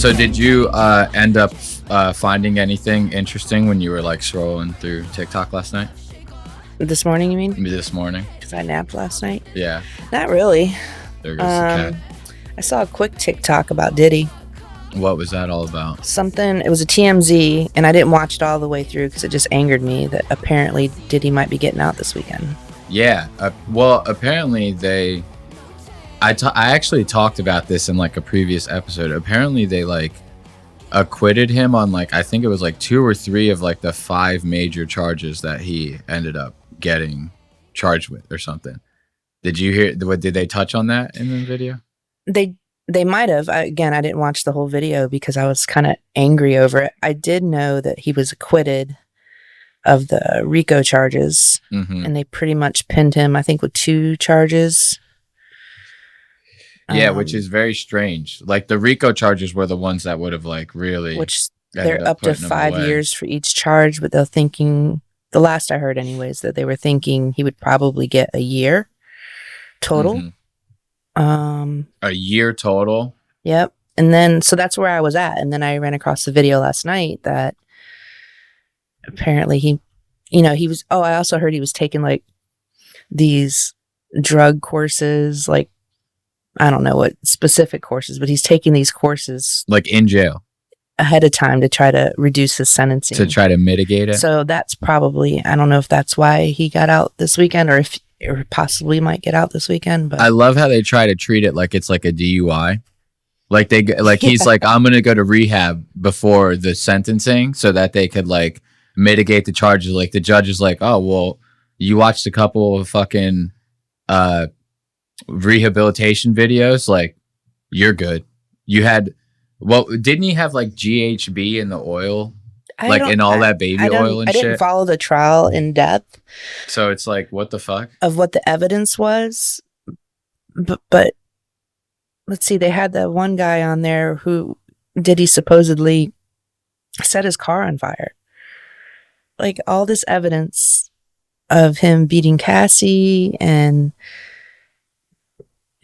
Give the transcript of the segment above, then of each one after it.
So did you end up finding anything interesting when you were like scrolling through TikTok last night? This morning, you mean? Maybe this morning. Because I napped last night? Yeah. Not really. There goes the cat. I saw a quick TikTok about Diddy. What was that all about? It was a TMZ, and I didn't watch it all the way through because it just angered me that apparently Diddy might be getting out this weekend. Yeah. Well, apparently I actually talked about this in like a previous episode. Apparently they like acquitted him on like, I think it was like 2 or 3 of like the 5 major charges that he ended up getting charged with or something. Did you hear, did they touch on that in the video? They might have. Again, I didn't watch the whole video because I was kind of angry over it. I did know that he was acquitted of the RICO charges, and they pretty much pinned him, I think, with 2 charges. Yeah, which is very strange. Like the RICO charges were the ones that would have like really, which they're up to 5 years for each charge, but they're thinking, the last I heard anyways, that they were thinking he would probably get a year total. A year total? Yep. And then, so that's where I was at. And then I ran across the video last night that apparently he was, I also heard he was taking like these drug courses, like, I don't know what specific courses, but he's taking these courses like in jail ahead of time to try to reduce his sentencing, to try to mitigate it. So that's probably, I don't know if that's why he got out this weekend, or if or possibly might get out this weekend. But I love how they try to treat it like it's like a DUI. Like he's like, I'm gonna go to rehab before the sentencing so that they could like mitigate the charges. Like the judge is like, oh well, you watched a couple of fucking rehabilitation videos, like you're good. You had, well, didn't he have like GHB in the oil, like in all that baby oil and shit? I didn't follow the trial in depth, so it's like, what the fuck of what the evidence was, but let's see, they had that one guy on there who Diddy supposedly set his car on fire. Like all this evidence of him beating Cassie, and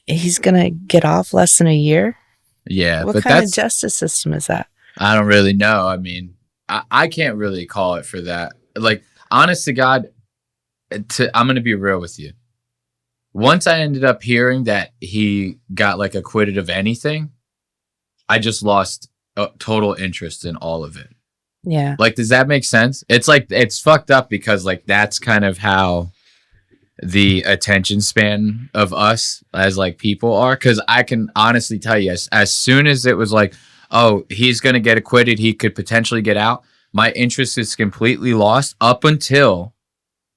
he's gonna get off less than a year. Yeah, what kind of justice system is that? I don't really know. I mean, I can't really call it for that. Like, honest to God, I'm gonna be real with you. Once I ended up hearing that he got like acquitted of anything, I just lost total interest in all of it. Yeah. Like, does that make sense? It's like, it's fucked up because like that's kind of how the attention span of us as like people are. Because I can honestly tell you, as soon as it was like, oh, he's gonna get acquitted, he could potentially get out, my interest is completely lost up until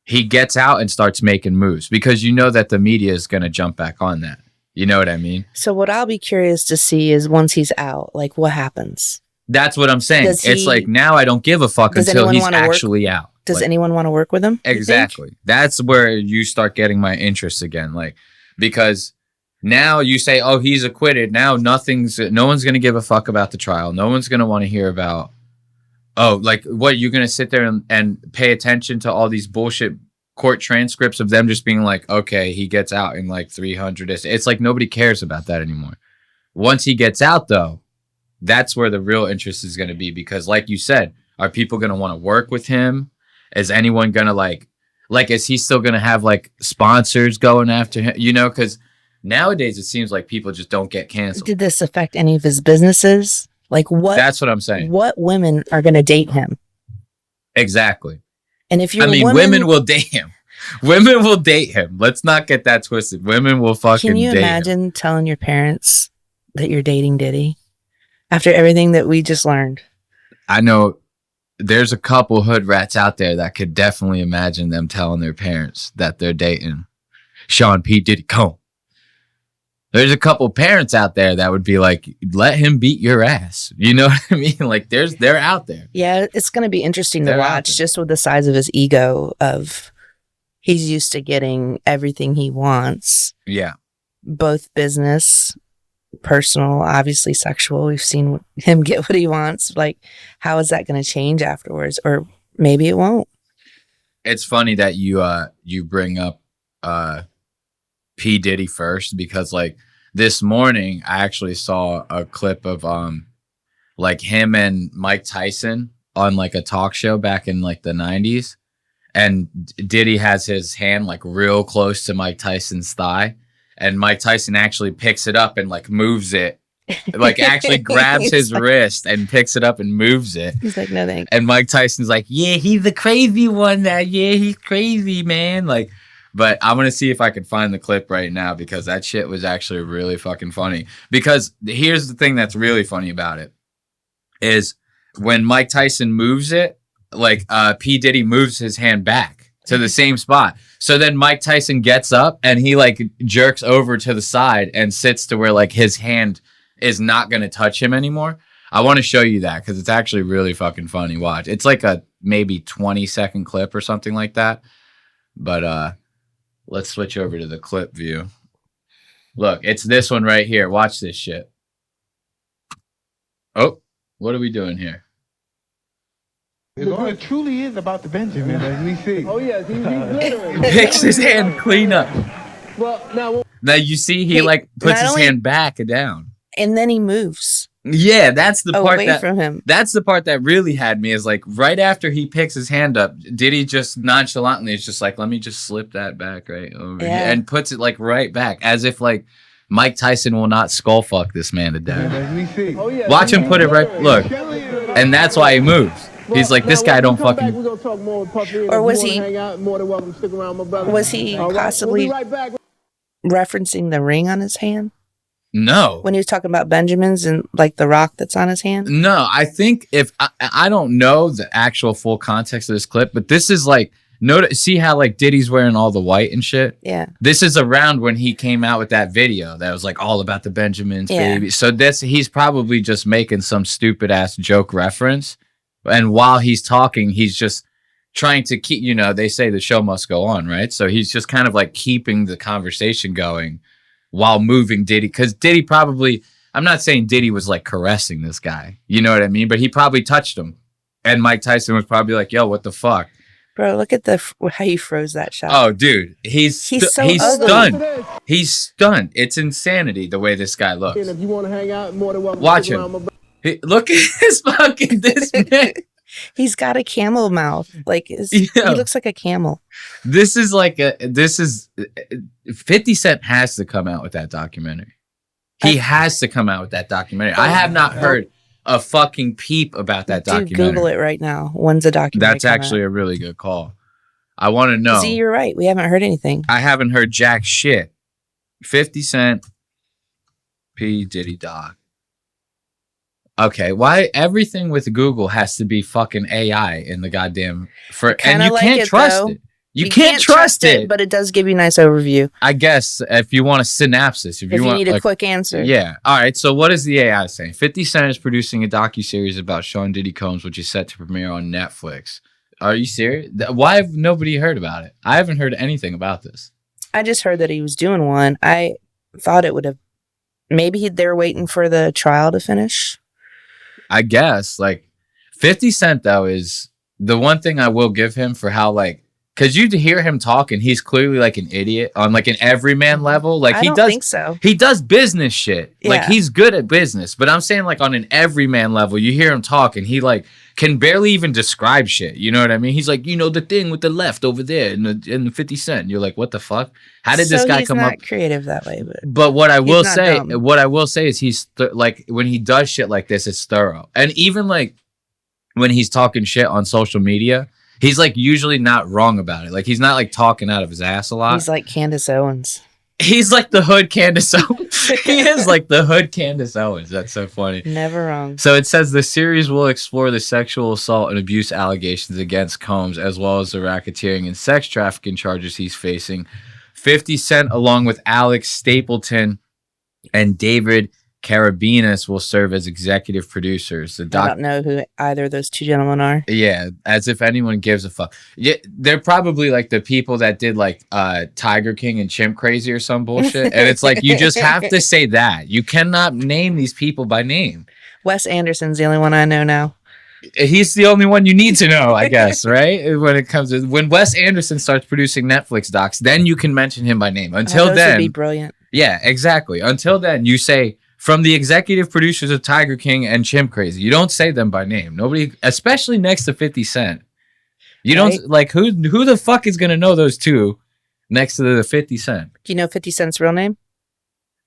he gets out and starts making moves, because you know that the media is gonna jump back on that. You know what I mean? So what I'll be curious to see is once he's out, like what happens. That's what I'm saying. It's like, now I don't give a fuck until he's actually out. Does anyone want to work with him? Exactly. That's where you start getting my interest again. Like, because now you say, oh, he's acquitted. Now no one's going to give a fuck about the trial. No one's going to want to hear about, oh, like, what, you're going to sit there and pay attention to all these bullshit court transcripts of them just being like, okay, he gets out in like 300. It's like nobody cares about that anymore. Once he gets out, though, that's where the real interest is going to be, because like you said, are people going to want to work with him? Is anyone going to like, is he still going to have like sponsors going after him? You know, because nowadays it seems like people just don't get canceled. Did this affect any of his businesses? Like what? That's what I'm saying. What women are going to date him? Exactly. And if you're women will date him. Women will date him. Let's not get that twisted. Women will fucking date him. Can you imagine telling your parents that you're dating Diddy after everything that we just learned? I know there's a couple hood rats out there that could definitely imagine them telling their parents that they're dating Sean P. Diddy Combs. There's a couple parents out there that would be like, let him beat your ass. You know what I mean? Like, they're out there. Yeah, it's going to be interesting to watch, just with the size of his ego of he's used to getting everything he wants. Yeah. Both business, personal, obviously sexual. We've seen him get what he wants. Like, how is that going to change afterwards? Or maybe it won't. It's funny that you bring up P. Diddy first, because like this morning I actually saw a clip of like him and Mike Tyson on like a talk show back in like the 90s. And Diddy has his hand like real close to Mike Tyson's thigh. And Mike Tyson actually picks it up and like moves it. Like actually grabs his wrist and picks it up and moves it. He's like, no thanks. And Mike Tyson's like, yeah, he's the crazy one. He's crazy, man. Like, but I'm going to see if I can find the clip right now because that shit was actually really fucking funny. Because here's the thing that's really funny about it is when Mike Tyson moves it, like P. Diddy moves his hand back to the same spot. So then Mike Tyson gets up and he like jerks over to the side and sits to where like his hand is not going to touch him anymore. I want to show you that because it's actually really fucking funny. Watch. It's like a maybe 20-second clip or something like that. But let's switch over to the clip view. Look, it's this one right here. Watch this shit. Oh, what are we doing here? It truly is about the Benjamin, as we see. Oh, yes, he's glittering. Picks his hand clean up. Well, now you see he like puts his hand back down. And then he moves. Yeah, that's the part away from him. That's the part that really had me is like right after he picks his hand up, Diddy just nonchalantly is just like, let me just slip that back right over here and puts it like right back as if like Mike Tyson will not skull fuck this man to death. As we see. Oh, yeah, watch him put it right. Look, and that's why he moves. He's like, this guy don't fucking. We're gonna talk more with Puffy. Or was he? Hang out, more than welcome to stick around, my brother. Was he possibly we'll be right back. referencing the ring on his hand? No. When he was talking about Benjamins and like the rock that's on his hand? No, I think if I don't know the actual full context of this clip, but this is like, see how like Diddy's wearing all the white and shit? Yeah. This is around when he came out with that video that was like all about the Benjamins, baby. So he's probably just making some stupid ass joke reference. And while he's talking, he's just trying to keep, they say the show must go on, right? So he's just kind of like keeping the conversation going while moving Diddy. Because Diddy probably, I'm not saying Diddy was like caressing this guy. You know what I mean? But he probably touched him. And Mike Tyson was probably like, yo, what the fuck? Bro, look at how he froze that shot. Oh, dude. He's stunned. He's stunned. It's insanity the way this guy looks. If you want to hang out, more than welcome. Watch him. Look at his fucking this man. He's got a camel mouth. Like he looks like a camel. This is 50 Cent has to come out with that documentary. He has to come out with that documentary. I have not heard a fucking peep about that documentary. Google it right now. When's the documentary? That's actually a really good call. I want to know. See, you're right. We haven't heard anything. I haven't heard jack shit. 50 Cent, P. Diddy Dog. Okay, why everything with Google has to be fucking AI in the goddamn and you can't trust it. You can't trust it, but it does give you a nice overview. I guess if you want a synopsis, if you need a quick answer. Yeah. All right. So what is the AI saying? 50 Cent is producing a docuseries about Sean Diddy Combs, which is set to premiere on Netflix. Are you serious? Why have nobody heard about it? I haven't heard anything about this. I just heard that he was doing one. I thought it would have. Maybe they're waiting for the trial to finish. I guess, like, 50 Cent, though, is the one thing I will give him for how, like, because you hear him talk and he's clearly like an idiot on like an everyman level. Like I don't think so. He does business shit. Yeah. Like he's good at business, but I'm saying like on an everyman level, you hear him talk and he like can barely even describe shit. You know what I mean? He's like, the thing with the left over there in the 50 Cent. And you're like, what the fuck? How did this guy come up? He's not creative that way, but what I will say is he's like when he does shit like this, it's thorough. And even like when he's talking shit on social media, he's like usually not wrong about it. Like he's not like talking out of his ass a lot. He's like Candace Owens. He's like the hood Candace Owens. He is like the hood Candace Owens. That's so funny. Never wrong. So it says the series will explore the sexual assault and abuse allegations against Combs, as well as the racketeering and sex trafficking charges he's facing. 50 Cent, along with Alex Stapleton and David Carabinas, will serve as executive producers. I don't know who either of those two gentlemen are. Yeah, as if anyone gives a fuck. Yeah, they're probably like the people that did like Tiger King and Chimp Crazy or some bullshit. And it's like you just have to say that. You cannot name these people by name. Wes Anderson's the only one I know now. He's the only one you need to know, I guess, right? When Wes Anderson starts producing Netflix docs, then you can mention him by name. Until those then, would be brilliant. Yeah, exactly. Until then, you say from the executive producers of Tiger King and Chimp Crazy. You don't say them by name. Nobody, especially next to 50 Cent. You Right. don't like who the fuck is gonna know those two next to the 50 Cent? Do you know 50 Cent's real name?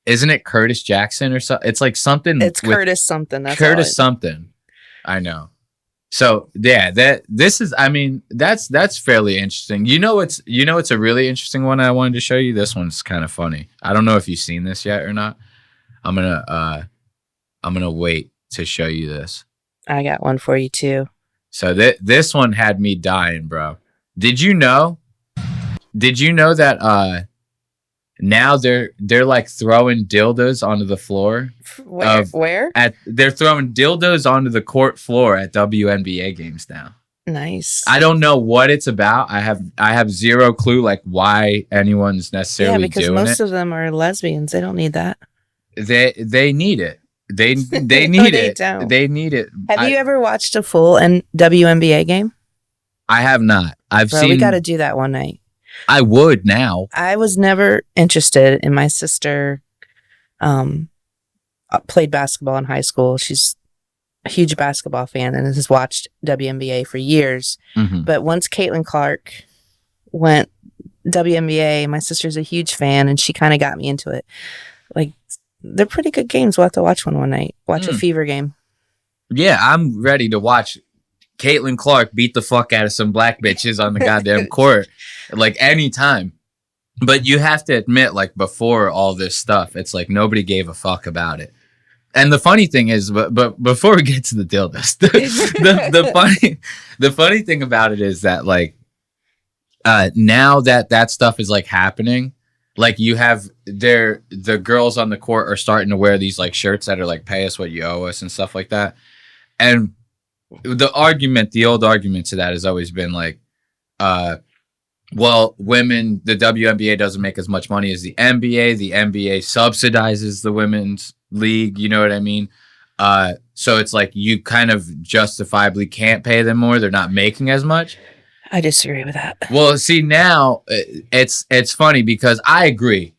Isn't it Curtis Jackson or something? It's like something. It's with Curtis something. That's Curtis all something. I know. So yeah, this is. I mean, that's fairly interesting. It's a really interesting one. I wanted to show you. This one's kind of funny. I don't know if you've seen this yet or not. I'm gonna wait to show you this. I got one for you too. So this one had me dying, bro. Did you know that now they're like throwing dildos onto the floor? Where? They're throwing dildos onto the court floor at WNBA games now. Nice. I don't know what it's about. I have zero clue like why anyone's necessarily because doing most it. of them are lesbians. They don't need that. They need it. They need No, they it. don't. They need it. Have you ever watched a full WNBA game? I have not. I've Bro, seen. we got to do that one night. I would now. I was never interested in my sister. Played basketball in high school. She's a huge basketball fan and has watched WNBA for years. Mhm. But once Caitlin Clark went WNBA, my sister's a huge fan, and she kind of got me into it. Like, they're pretty good games. We'll have to watch one night. Watch a Fever game. Yeah, I'm ready to watch Caitlin Clark beat the fuck out of some black bitches on the goddamn court, like anytime. But you have to admit, like before all this stuff, it's like nobody gave a fuck about it. And the funny thing is, but before we get to the dildos, the funny thing about it is that like now that stuff is like happening. Like you have the girls on the court are starting to wear these like shirts that are like pay us what you owe us and stuff like that. And the old argument to that has always been like, well, women, the WNBA doesn't make as much money as the NBA. The NBA subsidizes the women's league. You know what I mean? So it's like you kind of justifiably can't pay them more. They're not making as much. I disagree with that. Well, see, now it's funny because I agree.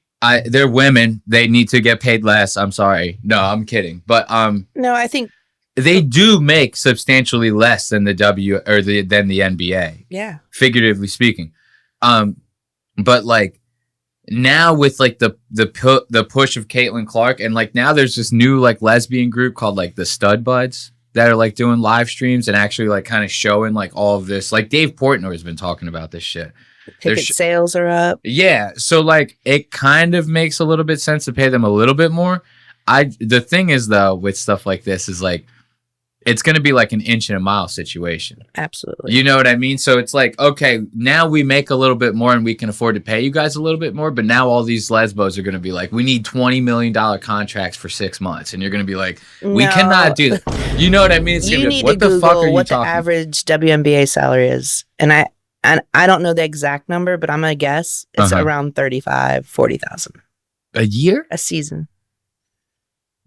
They're women. They need to get paid less. I'm sorry. No, I'm kidding. But no, I think they do make substantially less than the than the NBA. Yeah. Figuratively speaking. But like now with like the push of Caitlin Clark and like now there's this new like lesbian group called like the Stud Buds that are like doing live streams and actually like kind of showing like all of this. Like Dave Portnoy has been talking about this shit. Ticket sales are up. Yeah. So like it kind of makes a little bit sense to pay them a little bit more. The thing is though, with stuff like this is like, it's going to be like an inch and a mile situation. Absolutely. You know what I mean? So it's like, okay, now we make a little bit more and we can afford to pay you guys a little bit more. But now all these lesbos are going to be like, we need $20 million contracts for 6 months. And you're going to be like, we cannot do that. You know what I mean? It's you gonna be need like, what to the fuck are Google you what the talking? average WNBA salary is. And I don't know the exact number, but I'm going to guess it's around 35, 40,000. A year? A season.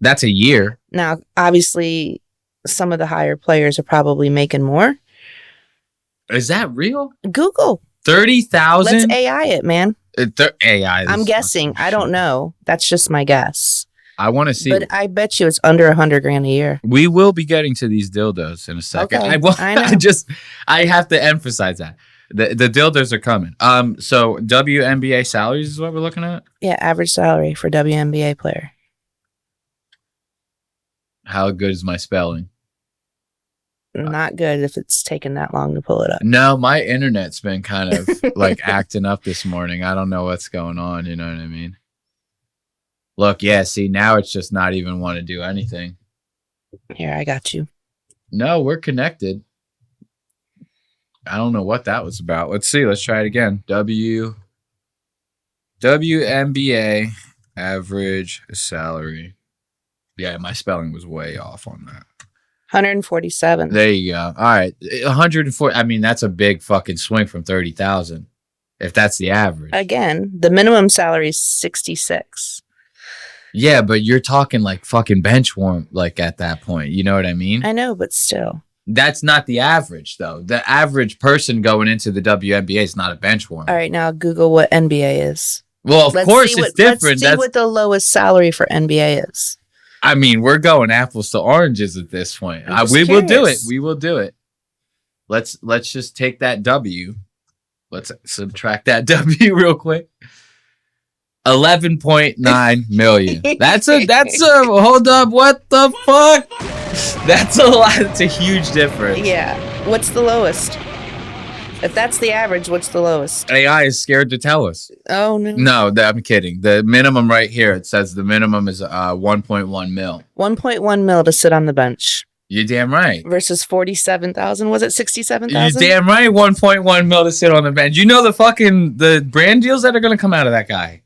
That's a year. Now, obviously, some of the higher players are probably making more. Is that real? Google. 30,000? Let's AI it, man. AI. I'm guessing. I don't know. That's just my guess. I want to see. But I bet you it's under $100,000 a year. We will be getting to these dildos in a second. Okay, I know. I have to emphasize that. The dildos are coming. So WNBA salaries is what we're looking at? Yeah, average salary for WNBA player. How good is my spelling? Not good if it's taken that long to pull it up. No, my internet's been kind of like acting up this morning. I don't know what's going on. You know what I mean? Look, yeah, see, now it's just not even want to do anything. Here, I got you. No, we're connected. I don't know what that was about. Let's see. Let's try it again. WNBA average salary. Yeah, my spelling was way off on that. 147. There you go. All right. 140. I mean, that's a big fucking swing from 30,000. If that's the average. Again, the minimum salary is 66. Yeah, but you're talking like fucking bench warm, like at that point. You know what I mean? I know, but still. That's not the average, though. The average person going into the WNBA is not a bench warmer. All right, now Google what NBA is. Well, of course it's different. Let's see what the lowest salary for NBA is. I mean, we're going apples to oranges at this point. We will do it. We will do it. Let's just take that W. Let's subtract that W real quick. 11.9 million. That's a hold up. What the fuck? That's a lot. It's a huge difference. Yeah. What's the lowest? If that's the average, what's the lowest? AI is scared to tell us. Oh, no. No, I'm kidding. The minimum right here, it says the minimum is 1.1 mil. 1.1 mil to sit on the bench. You're damn right. Versus 47,000. Was it 67,000? You're damn right. 1.1 mil to sit on the bench. You know the brand deals that are going to come out of that guy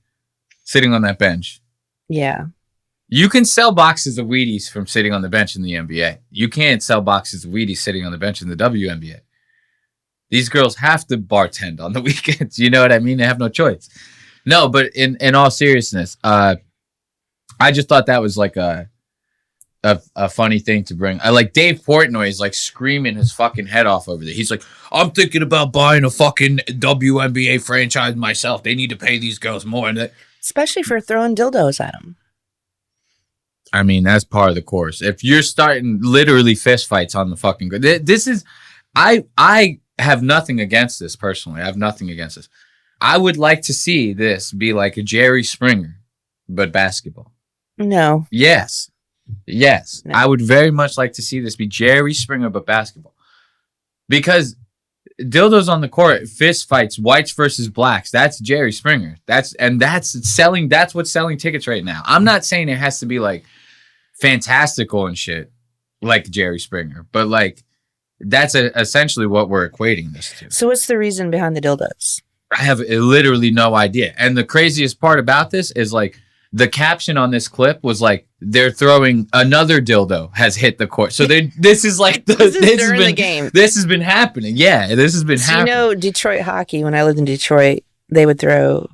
sitting on that bench. Yeah. You can sell boxes of Wheaties from sitting on the bench in the NBA. You can't sell boxes of Wheaties sitting on the bench in the WNBA. These girls have to bartend on the weekends. You know what I mean? They have no choice. No, but in all seriousness, I just thought that was like a funny thing to bring. Like Dave Portnoy is like screaming his fucking head off over there. He's like, I'm thinking about buying a fucking WNBA franchise myself. They need to pay these girls more. And especially for throwing dildos at them. I mean, that's part of the course. If you're starting literally fist fights on the fucking this is I have nothing against this personally. I have nothing against this. I would like to see this be like a Jerry Springer, but basketball. No. Yes. No. I would very much like to see this be Jerry Springer, but basketball. Because dildos on the court, fist fights, whites versus blacks. That's Jerry Springer. That's selling. That's what's selling tickets right now. I'm not saying it has to be like fantastical and shit like Jerry Springer, but like that's essentially what we're equating this to. So what's the reason behind the dildos? I have literally no idea. And the craziest part about this is like the caption on this clip was like, they're throwing another dildo has hit the court. So this is like this is during the game. This has been happening. Yeah, this has been happening. You know, Detroit hockey, when I lived in Detroit, they would throw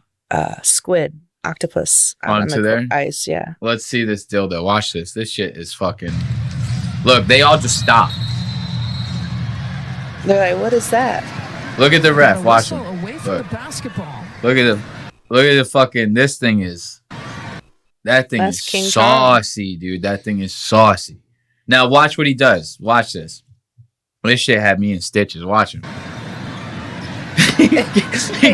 squid, octopus onto their ice. Yeah. Let's see this dildo. Watch this. This shit is fucking. Look, they all just stop. They're like, what is that? Look at the ref. Watch him. Look at the fucking. This thing is. That thing is saucy, dude. That thing is saucy. Now watch what he does. Watch this. This shit had me in stitches. Watch him. He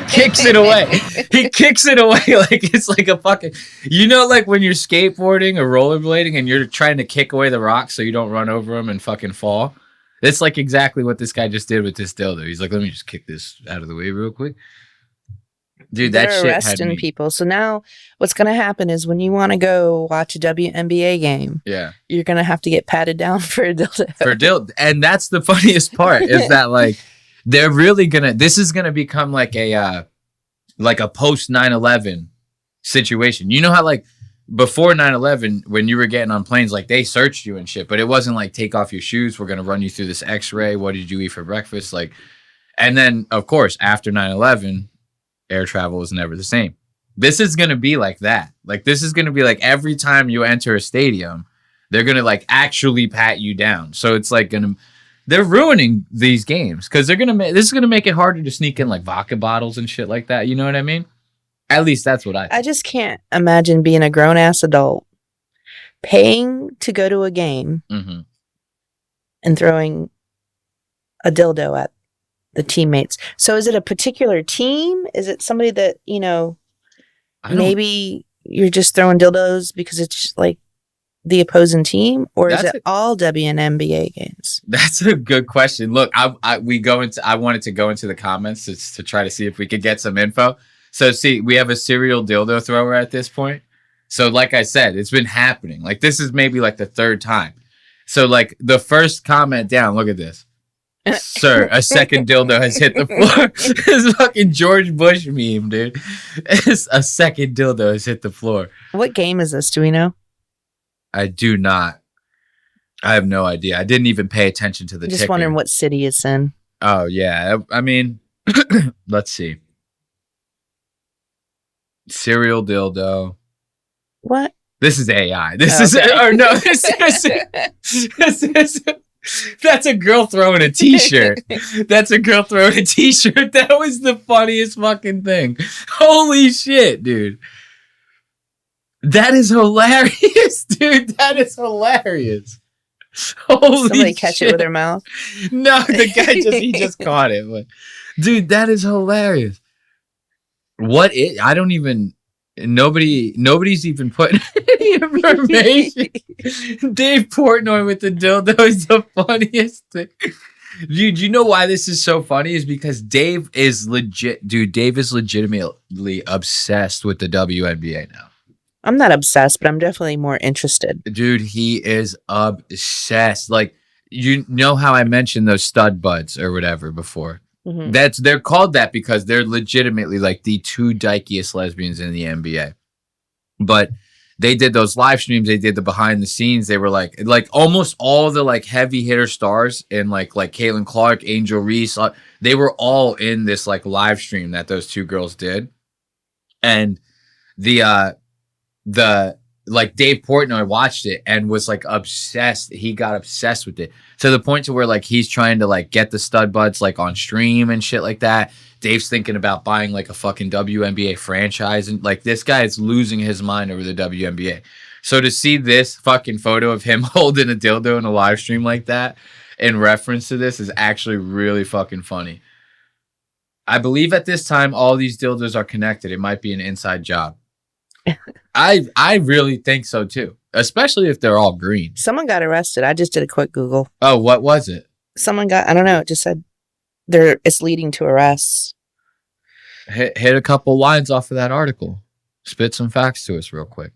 kicks it away. He kicks it away like it's like a fucking. You know, like when you're skateboarding or rollerblading and you're trying to kick away the rocks so you don't run over them and fucking fall. It's like exactly what this guy just did with this dildo. He's like, let me just kick this out of the way real quick. Dude, that shit arresting people. So now what's going to happen is when you want to go watch a WNBA game, you're going to have to get patted down for a dildo. And that's the funniest part is that like they're really going to, this is going to become like a post 9/11 situation. You know how like before 9/11, when you were getting on planes, like they searched you and shit, but it wasn't like take off your shoes. We're going to run you through this x-ray. What did you eat for breakfast? Like, and then of course, after 9/11, air travel was never the same. This is going to be like that. Like, this is going to be like every time you enter a stadium, they're going to like actually pat you down. So it's like they're ruining these games because this is going to make it harder to sneak in like vodka bottles and shit like that. You know what I mean? At least that's what I just can't imagine being a grown ass adult paying to go to a game and throwing a dildo at the teammates. So is it a particular team? Is it somebody that, you know, maybe you're just throwing dildos because it's like the opposing team, or is it all WNBA games? That's a good question. Look, I wanted to go into the comments to try to see if we could get some info. So see, we have a serial dildo thrower at this point. So like I said, it's been happening. Like this is maybe like the third time. So like the first comment down, look at this. Sir, a second dildo has hit the floor. It's fucking George Bush meme, dude. It's a second dildo has hit the floor. What game is this? Do we know? I do not. I have no idea. I didn't even pay attention to the ticker. Just wondering what city it's in. Oh, yeah. I mean, let's see. Serial dildo. What? This is AI. This is that's a girl throwing a t-shirt. That's a girl throwing a t-shirt. That was the funniest fucking thing. Holy shit, dude. That is hilarious, dude. That is hilarious. Holy Somebody catch it shit. with their mouth. No, the guy just caught it. But dude, that is hilarious. I don't even nobody's even putting any information. Dave Portnoy with the dildo is the funniest thing. Dude, you know why this is so funny? Is because Dave is legitimately obsessed with the WNBA now. I'm not obsessed, but I'm definitely more interested. Dude, he is obsessed. Like, you know how I mentioned those stud buds or whatever before? Mm-hmm. They're called that because they're legitimately like the two dykiest lesbians in the NBA. But they did those live streams. They did the behind the scenes. They were like almost all the like heavy hitter stars and like Caitlin Clark, Angel Reese. They were all in this like live stream that those two girls did. And the like Dave Portnoy watched it and was like obsessed. He got obsessed with it to the point to where like he's trying to like get the stud buds like on stream and shit like that. Dave's thinking about buying like a fucking WNBA franchise, and like this guy is losing his mind over the WNBA. So to see this fucking photo of him holding a dildo in a live stream like that in reference to this is actually really fucking funny. I believe at this time all these dildos are connected. It might be an inside job. I really think so too, especially if they're all green. Someone got arrested. I just did a quick Google. Oh, what was it? Someone got, I don't know, it just said it's leading to arrests. Hit a couple lines off of that article. Spit some facts to us real quick.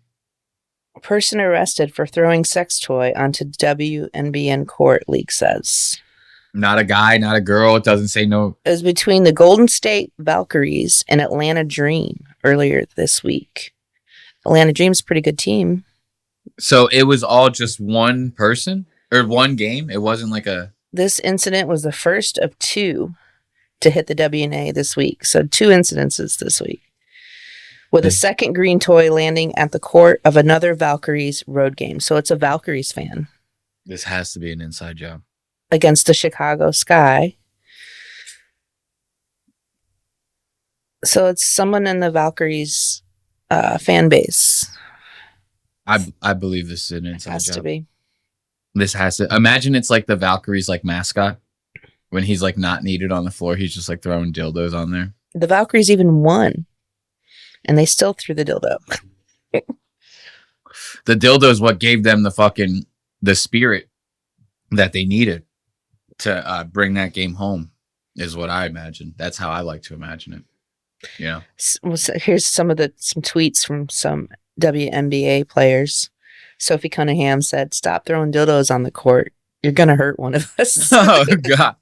Person arrested for throwing sex toy onto WNBA court, leak says. Not a guy, not a girl. It doesn't say no. It was between the Golden State Valkyries and Atlanta Dream earlier this week. Atlanta Dream's a pretty good team. So it was all just one person or one game? It wasn't like a... This incident was the first of two to hit the WNA this week. So 2 incidences this week. With a second green toy landing at the court of another Valkyries road game. So it's a Valkyries fan. This has to be an inside job. Against the Chicago Sky. So it's someone in the Valkyries fan base. I believe this is an inside job. Has to be. This has to... Imagine it's like the Valkyries like mascot. When he's like not needed on the floor, he's just like throwing dildos on there. The Valkyries even won. And they still threw the dildo. The dildo is what gave them the spirit that they needed to bring that game home, is what I imagine. That's how I like to imagine it. You know? So here's some tweets from some WNBA players. Sophie Cunningham said, "Stop throwing dildos on the court. You're going to hurt one of us." Oh, God.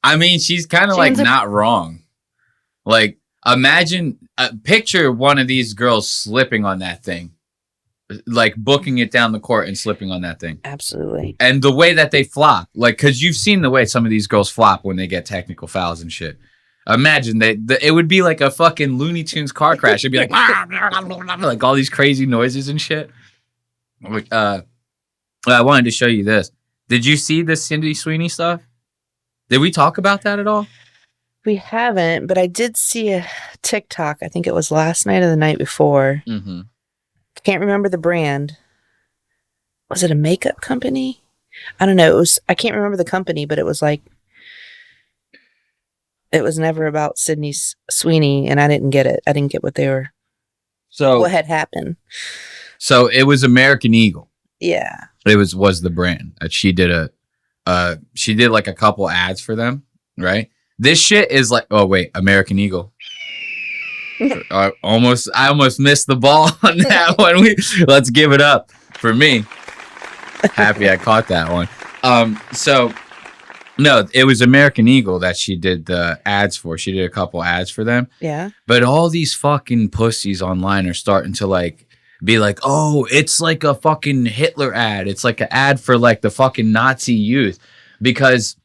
I mean, she's kind of like not wrong. Like, picture one of these girls slipping on that thing. Like booking it down the court and slipping on that thing. Absolutely. And the way that they flop, like, because you've seen the way some of these girls flop when they get technical fouls and shit. Imagine it would be like a fucking Looney Tunes car crash. It'd be like, like all these crazy noises and shit. I wanted to show you this. Did you see the Sydney Sweeney stuff? Did we talk about that at all? We haven't, but I did see a TikTok. I think it was last night or the night before. Mm-hmm. Can't remember the brand. Was it a makeup company? I don't know. I can't remember the company, but it was like, it was never about Sydney Sweeney, and I didn't get it. I didn't get what had happened. So it was American Eagle. Yeah. It was the brand. She did like a couple ads for them, right? This shit is like, oh wait, American Eagle. I almost missed the ball on that one. Let's give it up for me. Happy I caught that one. So no, it was American Eagle that she did the ads for. She did a couple ads for them. Yeah. But all these fucking pussies online are starting to like be like, oh, it's like a fucking Hitler ad. It's like an ad for like the fucking Nazi youth, because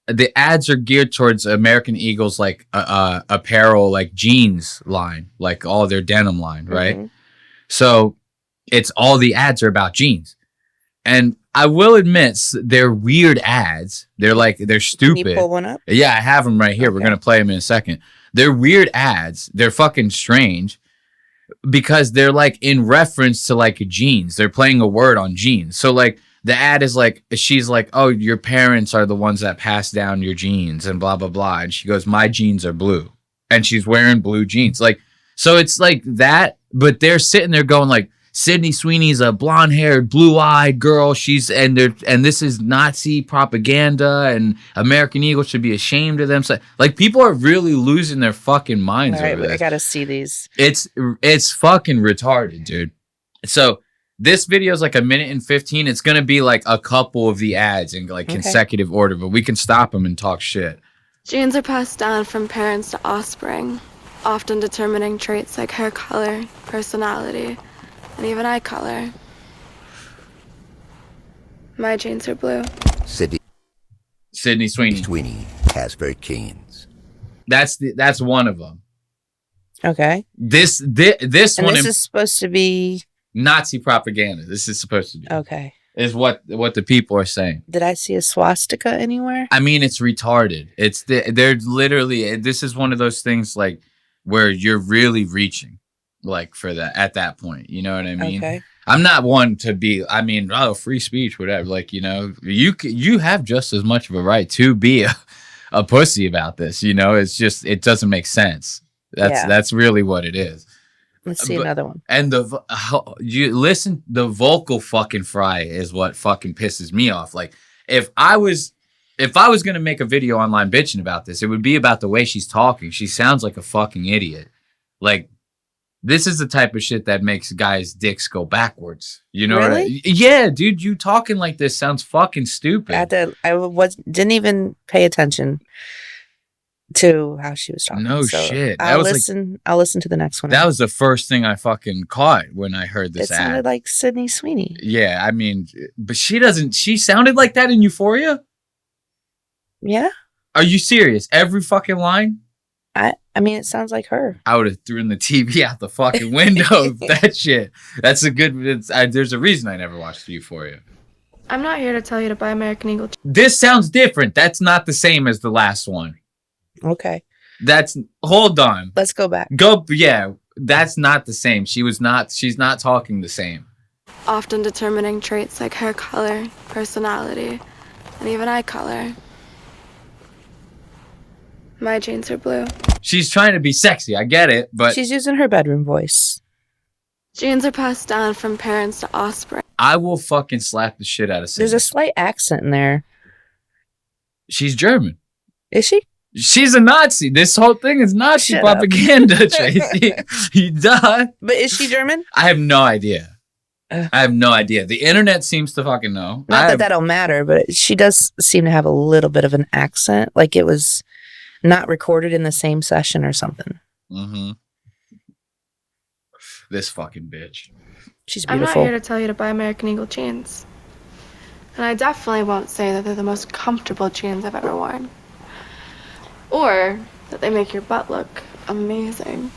the ads are geared towards American Eagle's like apparel, like jeans line, like all their denim line, right? Mm-hmm. So it's all the ads are about jeans. And I will admit, they're weird ads. They're stupid. Can you pull one up? Yeah, I have them right here. Okay. We're going to play them in a second. They're weird ads. They're fucking strange. because they're like in reference to like genes. They're playing a word on genes. So like the ad is like, she's like, oh, your parents are the ones that pass down your genes and blah, blah, blah. And she goes, my jeans are blue. And she's wearing blue jeans. Like, so it's like that, but they're sitting there going like, Sydney Sweeney's a blonde-haired, blue-eyed girl. And this is Nazi propaganda, and American Eagle should be ashamed of them. So, like, people are really losing their fucking minds All right, over this. I gotta see these. It's fucking retarded, dude. So this video is like 1:15. It's gonna be like a couple of the ads in like consecutive order, but we can stop them and talk shit. Genes are passed down from parents to offspring, often determining traits like hair color, personality, and even eye color. My genes are blue. Sydney Sweeney has very genes. That's one of them. Okay. This And one this is supposed to be Nazi propaganda. This is supposed to be. Okay. Is what the people are saying. Did I see a swastika anywhere? I mean, it's retarded. They're literally, this is one of those things like where you're really reaching like for that at that point. You know what I mean? Okay. I'm not one to be, I mean, oh, free speech, whatever. Like, you know, you have just as much of a right to be a pussy about this. You know, it's just, it doesn't make sense. That's really what it is. Let's see another one. And the vocal fucking fry is what fucking pisses me off. Like, if I was gonna make a video online bitching about this, it would be about the way she's talking. She sounds like a fucking idiot. Like, this is the type of shit that makes guys' dicks go backwards. You know Really? Yeah, dude, you talking like this sounds fucking stupid. Didn't even pay attention to how she was talking. No shit. I'll listen to the next one. That was the first thing I fucking caught when I heard this It ad. sounded like Sydney Sweeney. Yeah, I mean, but she sounded like that in Euphoria? Yeah. Are you serious? Every fucking line? I mean, it sounds like her. I would have thrown the TV out the fucking window. That shit. That's a good. There's a reason I never watched Euphoria. I'm not here to tell you to buy American Eagle. This sounds different. That's not the same as the last one. Okay. Hold on. Let's go back. Yeah. That's not the same. She's not talking the same. Often determining traits like hair color, personality, and even eye color. My jeans are blue. She's trying to be sexy. I get it, but She's using her bedroom voice. Genes are passed down from parents to offspring. I will fucking slap the shit out of Sydney. There's a slight accent in there. She's German. Is she? She's a Nazi. This whole thing is Nazi Shut propaganda, Tracy. Duh. But is she German? I have no idea. I have no idea. The internet seems to fucking know. Not that that'll matter, but she does seem to have a little bit of an accent. Like it was not recorded in the same session or something. Mm-hmm. This fucking bitch. She's I'm beautiful. not here to tell you to buy American Eagle jeans. And I definitely won't say that they're the most comfortable jeans I've ever worn. Or that they make your butt look amazing.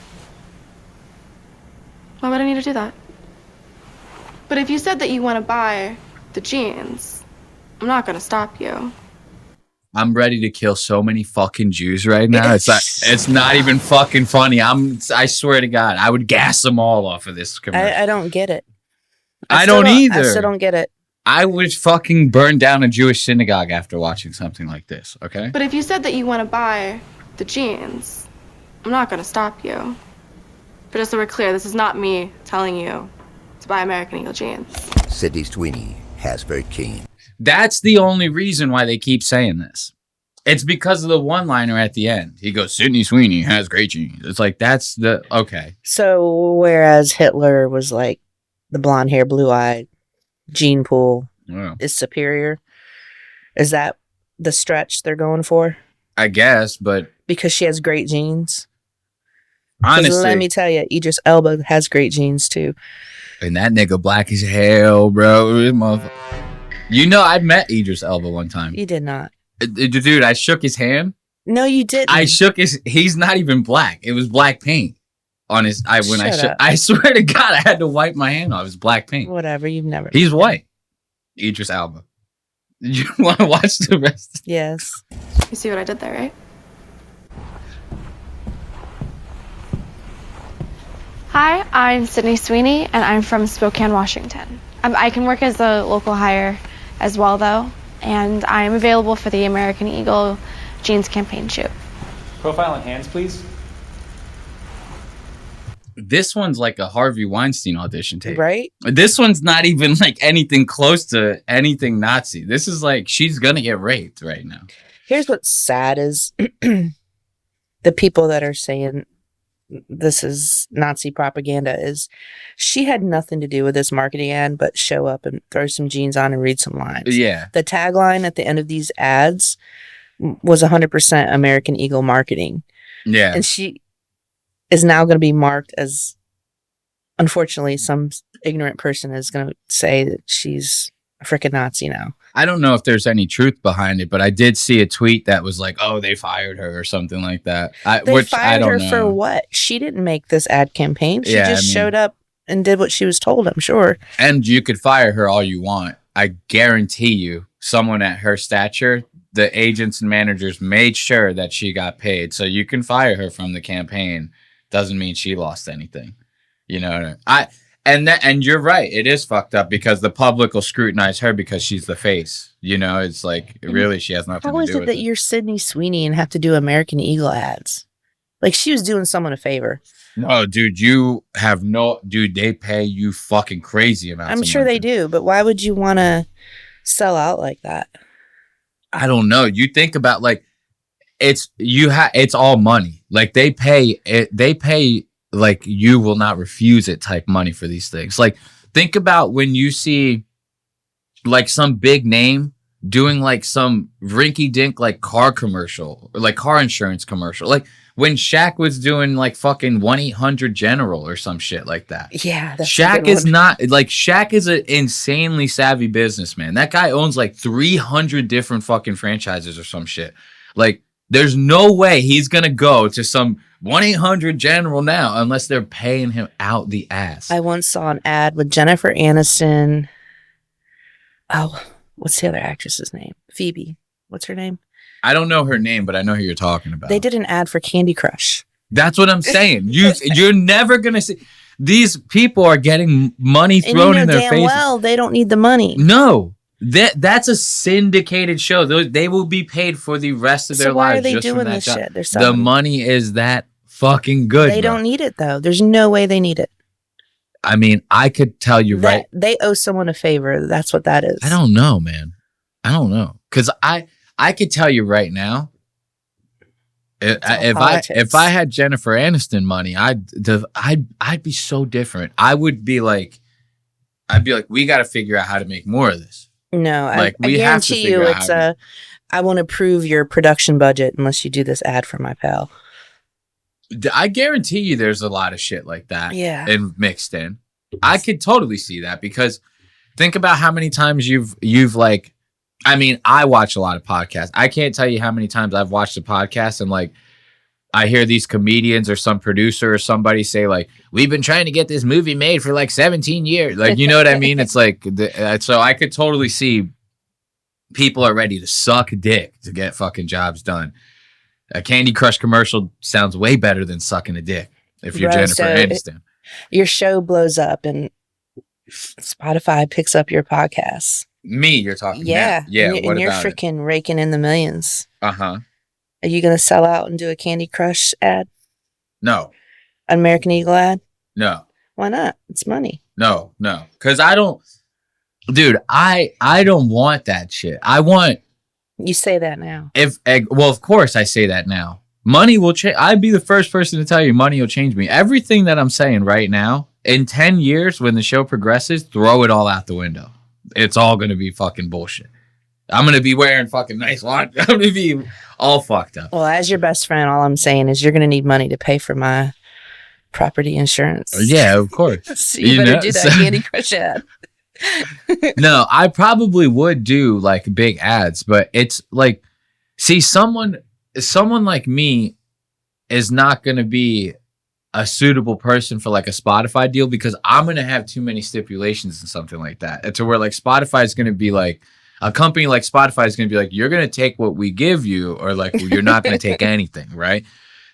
Why would I need to do that? But if you said that you want to buy the jeans, I'm not going to stop you. I'm ready to kill so many fucking Jews right now. It's not even fucking funny. I swear to God, I would gas them all off of this commercial. I don't get it. I don't either. I still don't get it. I would fucking burn down a Jewish synagogue after watching something like this, okay? But if you said that you want to buy the jeans, I'm not going to stop you. But just so we're clear, this is not me telling you to buy American Eagle jeans. Sydney Sweeney has very keen. That's the only reason why they keep saying this. It's because of the one-liner at the end. He goes, Sydney Sweeney has great genes. It's like, that's the, okay. So whereas Hitler was like the blonde hair, blue eyed gene pool is superior, is that the stretch they're going for? I guess, but because she has great genes. Honestly, let me tell you, Idris Elba has great genes too. And that nigga black as hell, bro. You know, I met Idris Elba one time. You did not. Dude, I shook his hand. No, you didn't. I shook he's not even black. It was black paint on his I swear to God, I had to wipe my hand off. It was black paint. Whatever, you've never. He's white. Idris Elba. You want to watch the rest? Yes. You see what I did there, right? Hi, I'm Sydney Sweeney, and I'm from Spokane, Washington. I can work as a local hire as well, though, and I'm available for the American Eagle jeans campaign shoot. Profile and hands, please. This one's like a Harvey Weinstein audition tape. Right? This one's not even like anything close to anything Nazi. This is like she's going to get raped right now. Here's what's sad is the people that are saying this is Nazi propaganda is she had nothing to do with this marketing ad but show up and throw some jeans on and read some lines. Yeah. The tagline at the end of these ads was 100% American Eagle marketing. Yeah. And she is now going to be marked as, unfortunately, some ignorant person is going to say that she's a freaking Nazi now. I don't know if there's any truth behind it, but I did see a tweet that was like, "Oh, they fired her" or something like that. They fired her for what? She didn't make this ad campaign. She just showed up and did what she was told, I'm sure. And you could fire her all you want. I guarantee you, someone at her stature, the agents and managers made sure that she got paid. So you can fire her from the campaign. Doesn't mean she lost anything. You know, and you're right. It is fucked up because the public will scrutinize her because she's the face. You know, it's like really she has nothing to do with it. How is it that you're Sydney Sweeney and have to do American Eagle ads? Like she was doing someone a favor. No, dude, you have no... Dude, they pay you fucking crazy amounts I'm of sure money. they do, but why would you want to sell out like that? I don't know. You think about like it's all money. Like they pay like you will not refuse it type money for these things. Like think about when you see like some big name doing like some rinky dink like car commercial or like car insurance commercial. Like when Shaq was doing like fucking 1-800-GENERAL or some shit like that. Yeah. Shaq is not like Shaq is an insanely savvy businessman. That guy owns like 300 different fucking franchises or some shit. Like there's no way he's going to go to some 1-800-GENERAL now unless they're paying him out the ass. I once saw an ad with Jennifer Aniston. Oh, what's the other actress's name? Phoebe. What's her name? I don't know her name, but I know who you're talking about. They did an ad for Candy Crush. That's what I'm saying. You're never going to see. These people are getting money thrown in their damn faces. Well, they don't need the money. No. That's a syndicated show. They will be paid for the rest of their lives. So why are they just doing from that this job. shit? They're The selling. money is that fucking good. They bro. don't need it though. There's no way they need it. I mean, I could tell you right. They owe someone a favor. That's what that is. I don't know, man. I don't know. Because I could tell you right now, if I had Jennifer Aniston money, I'd be so different. I'd be like, we got to figure out how to make more of this. No, Like, I we have to guarantee you figure out it's how I won't approve your production budget unless you do this ad for my pal. I guarantee you there's a lot of shit like that and mixed in. I could totally see that because think about how many times you've like, I mean, I watch a lot of podcasts. I can't tell you how many times I've watched a podcast and like, I hear these comedians or some producer or somebody say like, we've been trying to get this movie made for like 17 years. Like, you know what I mean? It's like, so I could totally see people are ready to suck dick to get fucking jobs done. A Candy Crush commercial sounds way better than sucking a dick if you're Jennifer Aniston. Your show blows up and Spotify picks up your podcast. Me, you're talking. Yeah. Yeah. And you're freaking raking in the millions. Uh-huh. Are you going to sell out and do a Candy Crush ad? No. An American Eagle ad? No. Why not? It's money. No. Because I don't, dude, I don't want that shit. I want. You say that now. Well, of course I say that now. Money will change. I'd be the first person to tell you money will change me. Everything that I'm saying right now, in 10 years when the show progresses, throw it all out the window. It's all going to be fucking bullshit. I'm going to be wearing fucking nice watch. I'm going to be all fucked up. Well, as your best friend, all I'm saying is you're going to need money to pay for my property insurance. Yeah, of course. So you better do that Candy Crush ad. No, I probably would do like big ads, but it's like, see, someone like me is not going to be a suitable person for like a Spotify deal because I'm going to have too many stipulations and something like that. And to where like Spotify is going to be like, a company like Spotify is going to be like, you're going to take what we give you or like you're not going to take anything, right?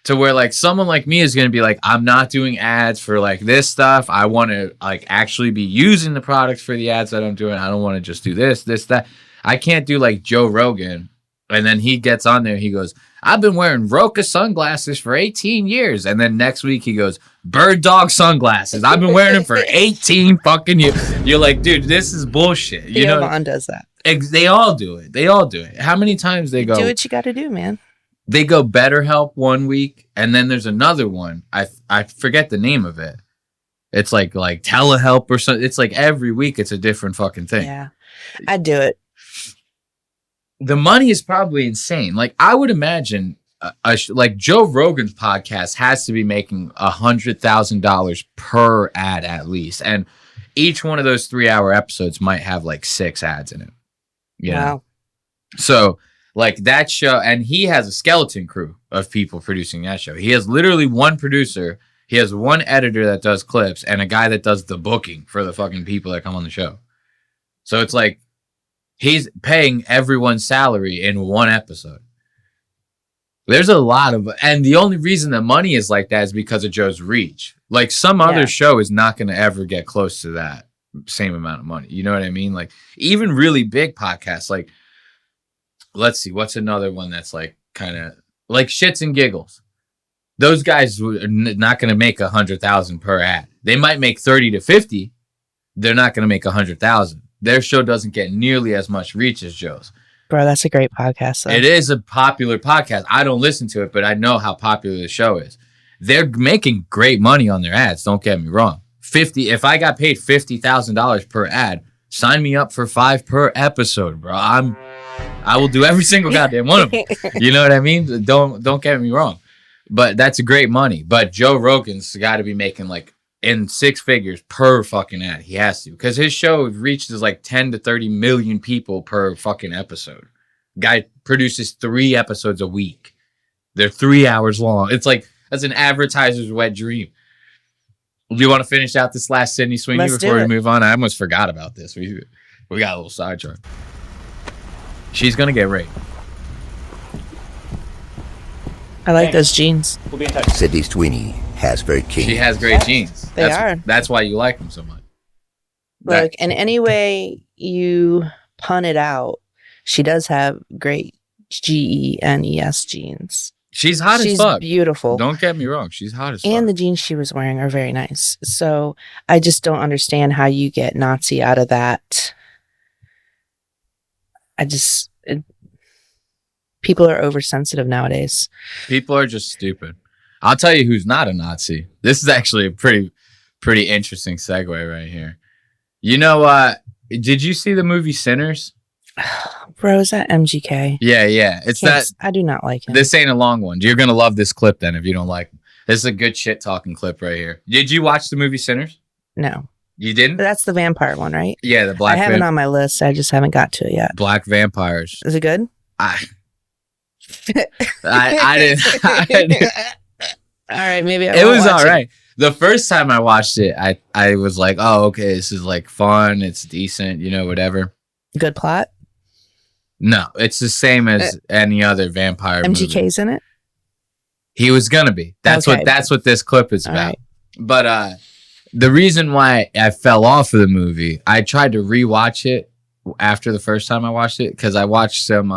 to where like someone like me is going to be like, I'm not doing ads for like this stuff. I want to like actually be using the products for the ads that I'm doing. I don't want to just do this, that. I can't do like Joe Rogan. And then he gets on there. He goes, I've been wearing Roka sunglasses for 18 years. And then next week he goes, Bird Dog sunglasses. I've been wearing them for 18 fucking years. You're like, dude, this is bullshit. You know, Vaughn does that. They all do it. They all do it. How many times they go? Do what you got to do, man. They go BetterHelp one week, and then there's another one. I forget the name of it. It's like telehelp or something. It's like every week it's a different fucking thing. Yeah, I'd do it. The money is probably insane. Like I would imagine, like Joe Rogan's podcast has to be making $100,000 per ad at least, and each one of those 3-hour episodes might have like 6 ads in it. You know? So like that show, and he has a skeleton crew of people producing that show. He has literally one producer, he has one editor that does clips, and a guy that does the booking for the fucking people that come on the show. So it's like he's paying everyone's salary in one episode. There's a lot of, and the only reason the money is like that is because of Joe's reach. Like some other show is not going to ever get close to that same amount of money. You know what I mean? Like even really big podcasts, like let's see, what's another one that's like kind of like Shits and Giggles. Those guys are not going to make 100,000 per ad. They might make 30 to 50. They're not going to make 100,000. Their show doesn't get nearly as much reach as Joe's. Bro, that's a great podcast. Though. It is a popular podcast. I don't listen to it, but I know how popular the show is. They're making great money on their ads. Don't get me wrong. If I got paid $50,000 per ad, sign me up for 5 per episode, bro. I will do every single goddamn one of them. You know what I mean? Don't get me wrong. But that's a great money. But Joe Rogan's got to be making like in 6 figures per fucking ad. He has to, because his show reaches like 10 to 30 million people per fucking episode. Guy produces 3 episodes a week. They're 3 hours long. It's like that's an advertiser's wet dream. Do you want to finish out this last Sydney Sweeney before we move on? I almost forgot about this. We got a little sidetracked. She's gonna get raped. I like those jeans. We'll be in touch. Sydney Sweeney has very keen. She has great jeans. They are. That's why you like them so much. Look, in any way you pun it out, she does have great GENES jeans. She's hot as fuck. She's beautiful. Don't get me wrong. She's hot as fuck. And the jeans she was wearing are very nice. So I just don't understand how you get Nazi out of that. People are oversensitive nowadays. People are just stupid. I'll tell you who's not a Nazi. This is actually a pretty interesting segue right here. You know, did you see the movie Sinners? Bro, is that MGK? Yeah. It's that. I do not like him. This ain't a long one. You're gonna love this clip then if you don't like him. This is a good shit talking clip right here. Did you watch the movie Sinners? No. You didn't? That's the vampire one, right? Yeah, the black. I have it on my list. I just haven't got to it yet. Black vampires. Is it good? I didn't. All right, maybe It was all right. The first time I watched it, I was like, oh, okay, this is like fun. It's decent, you know, whatever. Good plot? No, it's the same as any other vampire MGK's movie. in it? He was gonna be. That's what this clip is about. Right. But the reason why I fell off of the movie, I tried to rewatch it after the first time I watched it because I watched some.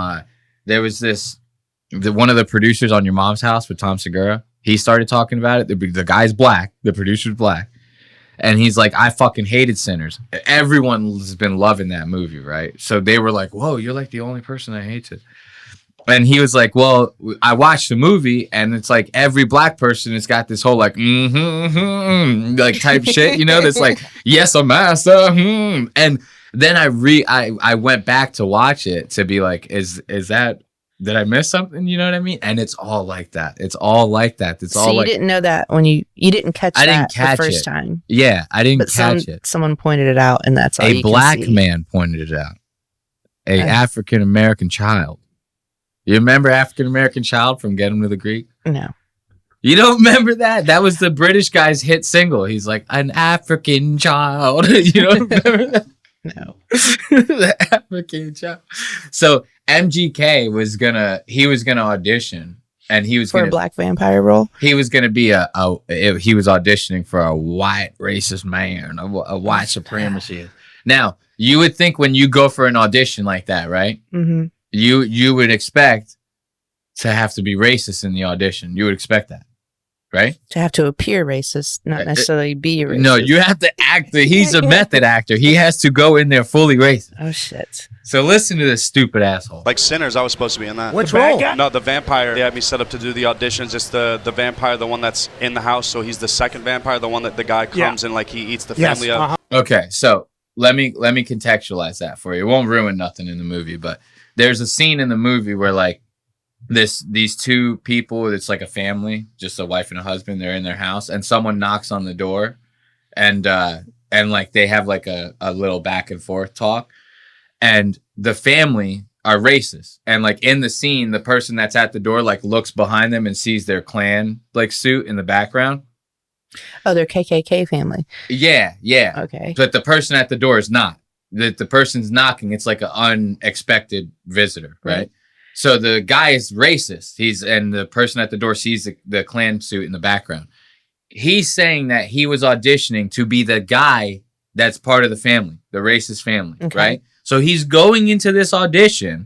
There was one of the producers on Your Mom's House with Tom Segura. He started talking about it. The guy's black. The producer's black. And he's like, I fucking hated Sinners. Everyone's been loving that movie, right? So they were like, whoa, you're like the only person that hates it. And he was like, well, I watched the movie and it's like every black person has got this whole like, like type shit, you know, that's like, yes, a master. And then I went back to watch it to be like, is that, did I miss something? You know what I mean? And it's all like that. It's all like that. It's all like. So you didn't know that when you didn't catch that the first time. Yeah, I didn't catch it. Someone pointed it out, and that's all you can see. A black man pointed it out. A African American child. You remember African American Child from Get Him to the Greek? No. You don't remember that? That was the British guy's hit single. He's like, an African child. You don't remember that? No. The African child. So MGK was gonna audition and he was For gonna, a black vampire role? he was gonna be he was auditioning for a white racist man, a white supremacist. Now, you would think when you go for an audition like that, right? Mm-hmm. You would expect to have to be racist in the audition. You would expect that, right? To have to appear racist, not necessarily be racist. No, you have to act. He's a method actor. He has to go in there fully racist. Oh, shit. So listen to this stupid asshole. Like Sinners, I was supposed to be in that. Which role? No, the vampire. They had me set up to do the auditions. It's the vampire, the one that's in the house. So he's the second vampire, the one that the guy comes and like he eats the family up. Okay, so let me contextualize that for you. It won't ruin nothing in the movie, but there's a scene in the movie where like these two people, it's like a family, just a wife and a husband, they're in their house and someone knocks on the door and like they have like a little back and forth talk, and the family are racist, and like in the scene the person that's at the door like looks behind them and sees their Klan like suit in the background. Oh, they're KKK family. Yeah. Okay. But the person at the door is not. The person's knocking, it's like an unexpected visitor, right? So the guy is racist. And the person at the door sees the Klan suit in the background. He's saying that he was auditioning to be the guy that's part of the family, the racist family, right? So he's going into this audition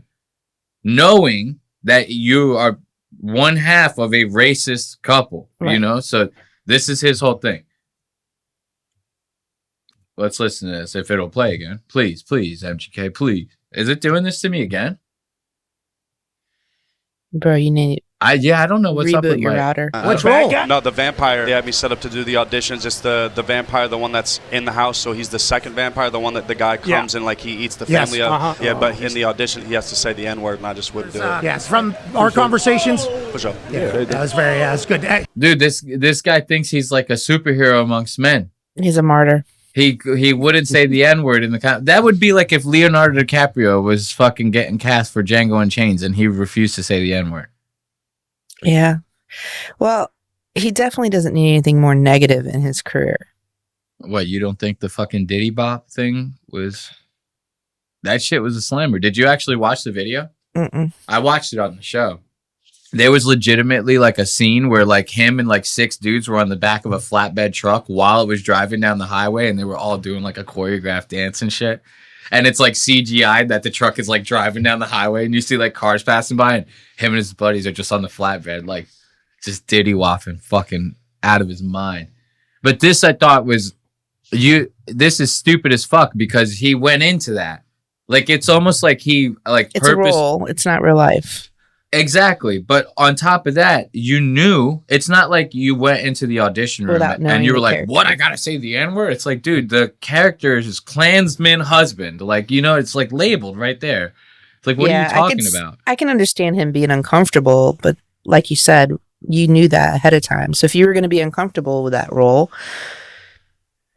knowing that you are one half of a racist couple, you know? So this is his whole thing. Let's listen to this. If it'll play again. Please, MGK, please. Is it doing this to me again? Bro, you need I don't know what's up with your my router. Which role? No, the vampire. They had me set up to do the auditions. It's the vampire, the one that's in the house. So he's the second vampire, the one that the guy comes and like he eats the family up. Yeah, but in the audition he has to say the N-word, and I just wouldn't do it. Yes, from our conversations. For sure. Yeah, that was very, that's good. Hey, Dude, this guy thinks he's like a superhero amongst men. He's a martyr. He wouldn't say the N-word in the that would be like if Leonardo DiCaprio was fucking getting cast for Django Unchained and he refused to say the N-word. Yeah. Well, he definitely doesn't need anything more negative in his career. What, you don't think the fucking Diddy Bop thing was... That shit was a slammer. Did you actually watch the video? Mm-mm. I watched it on the show. There was legitimately like a scene where like him and like 6 dudes were on the back of a flatbed truck while it was driving down the highway, and they were all doing like a choreographed dance and shit. And it's like CGI that the truck is like driving down the highway, and you see like cars passing by, and him and his buddies are just on the flatbed, like just Diddy waffing fucking out of his mind. But this I thought was this is stupid as fuck because he went into that. Like it's almost like he like It's a role. It's not real life. Exactly. But on top of that, you knew it's not like you went into the audition room and you were like, what? I got to say the N-word. It's like, dude, the character is his Klansman husband. Like, you know, it's like labeled right there. It's like, what are you talking about? I can understand him being uncomfortable, but like you said, you knew that ahead of time. So if you were going to be uncomfortable with that role,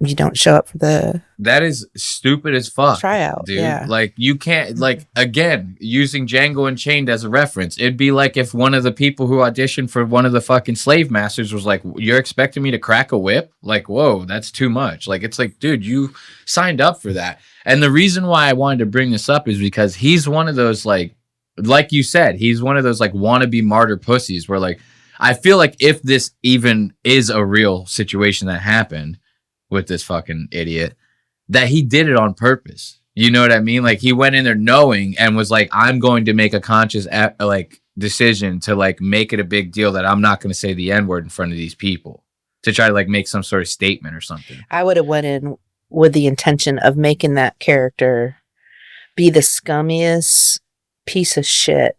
you don't show up for the... That is stupid as fuck. Tryout, dude. yeah. Like, you can't, like, again, using Django Unchained as a reference, it'd be like if one of the people who auditioned for one of the fucking slave masters was like, you're expecting me to crack a whip? Like, whoa, that's too much. Like, it's like, dude, you signed up for that. And the reason why I wanted to bring this up is because he's one of those, like you said, he's one of those, like, wannabe martyr pussies where, like, I feel like if this even is a real situation that happened with this fucking idiot, that he did it on purpose. You know what I mean? Like he went in there knowing and was like, I'm going to make a conscious decision to like make it a big deal that I'm not going to say the N-word in front of these people to try to like make some sort of statement or something. I would have went in with the intention of making that character be the scummiest piece of shit.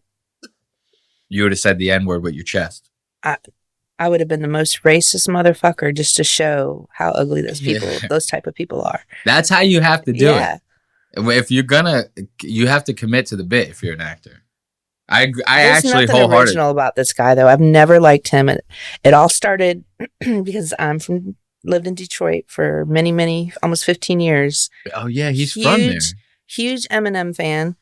You would have said the N-word with your chest. I would have been the most racist motherfucker just to show how ugly those type of people are. That's how you have to do it. If you're gonna, you have to commit to the bit if you're an actor. I actually There's nothing original about this guy though. I've never liked him. It all started because lived in Detroit for many, almost 15 years. Oh yeah, he's from there. Huge Eminem fan,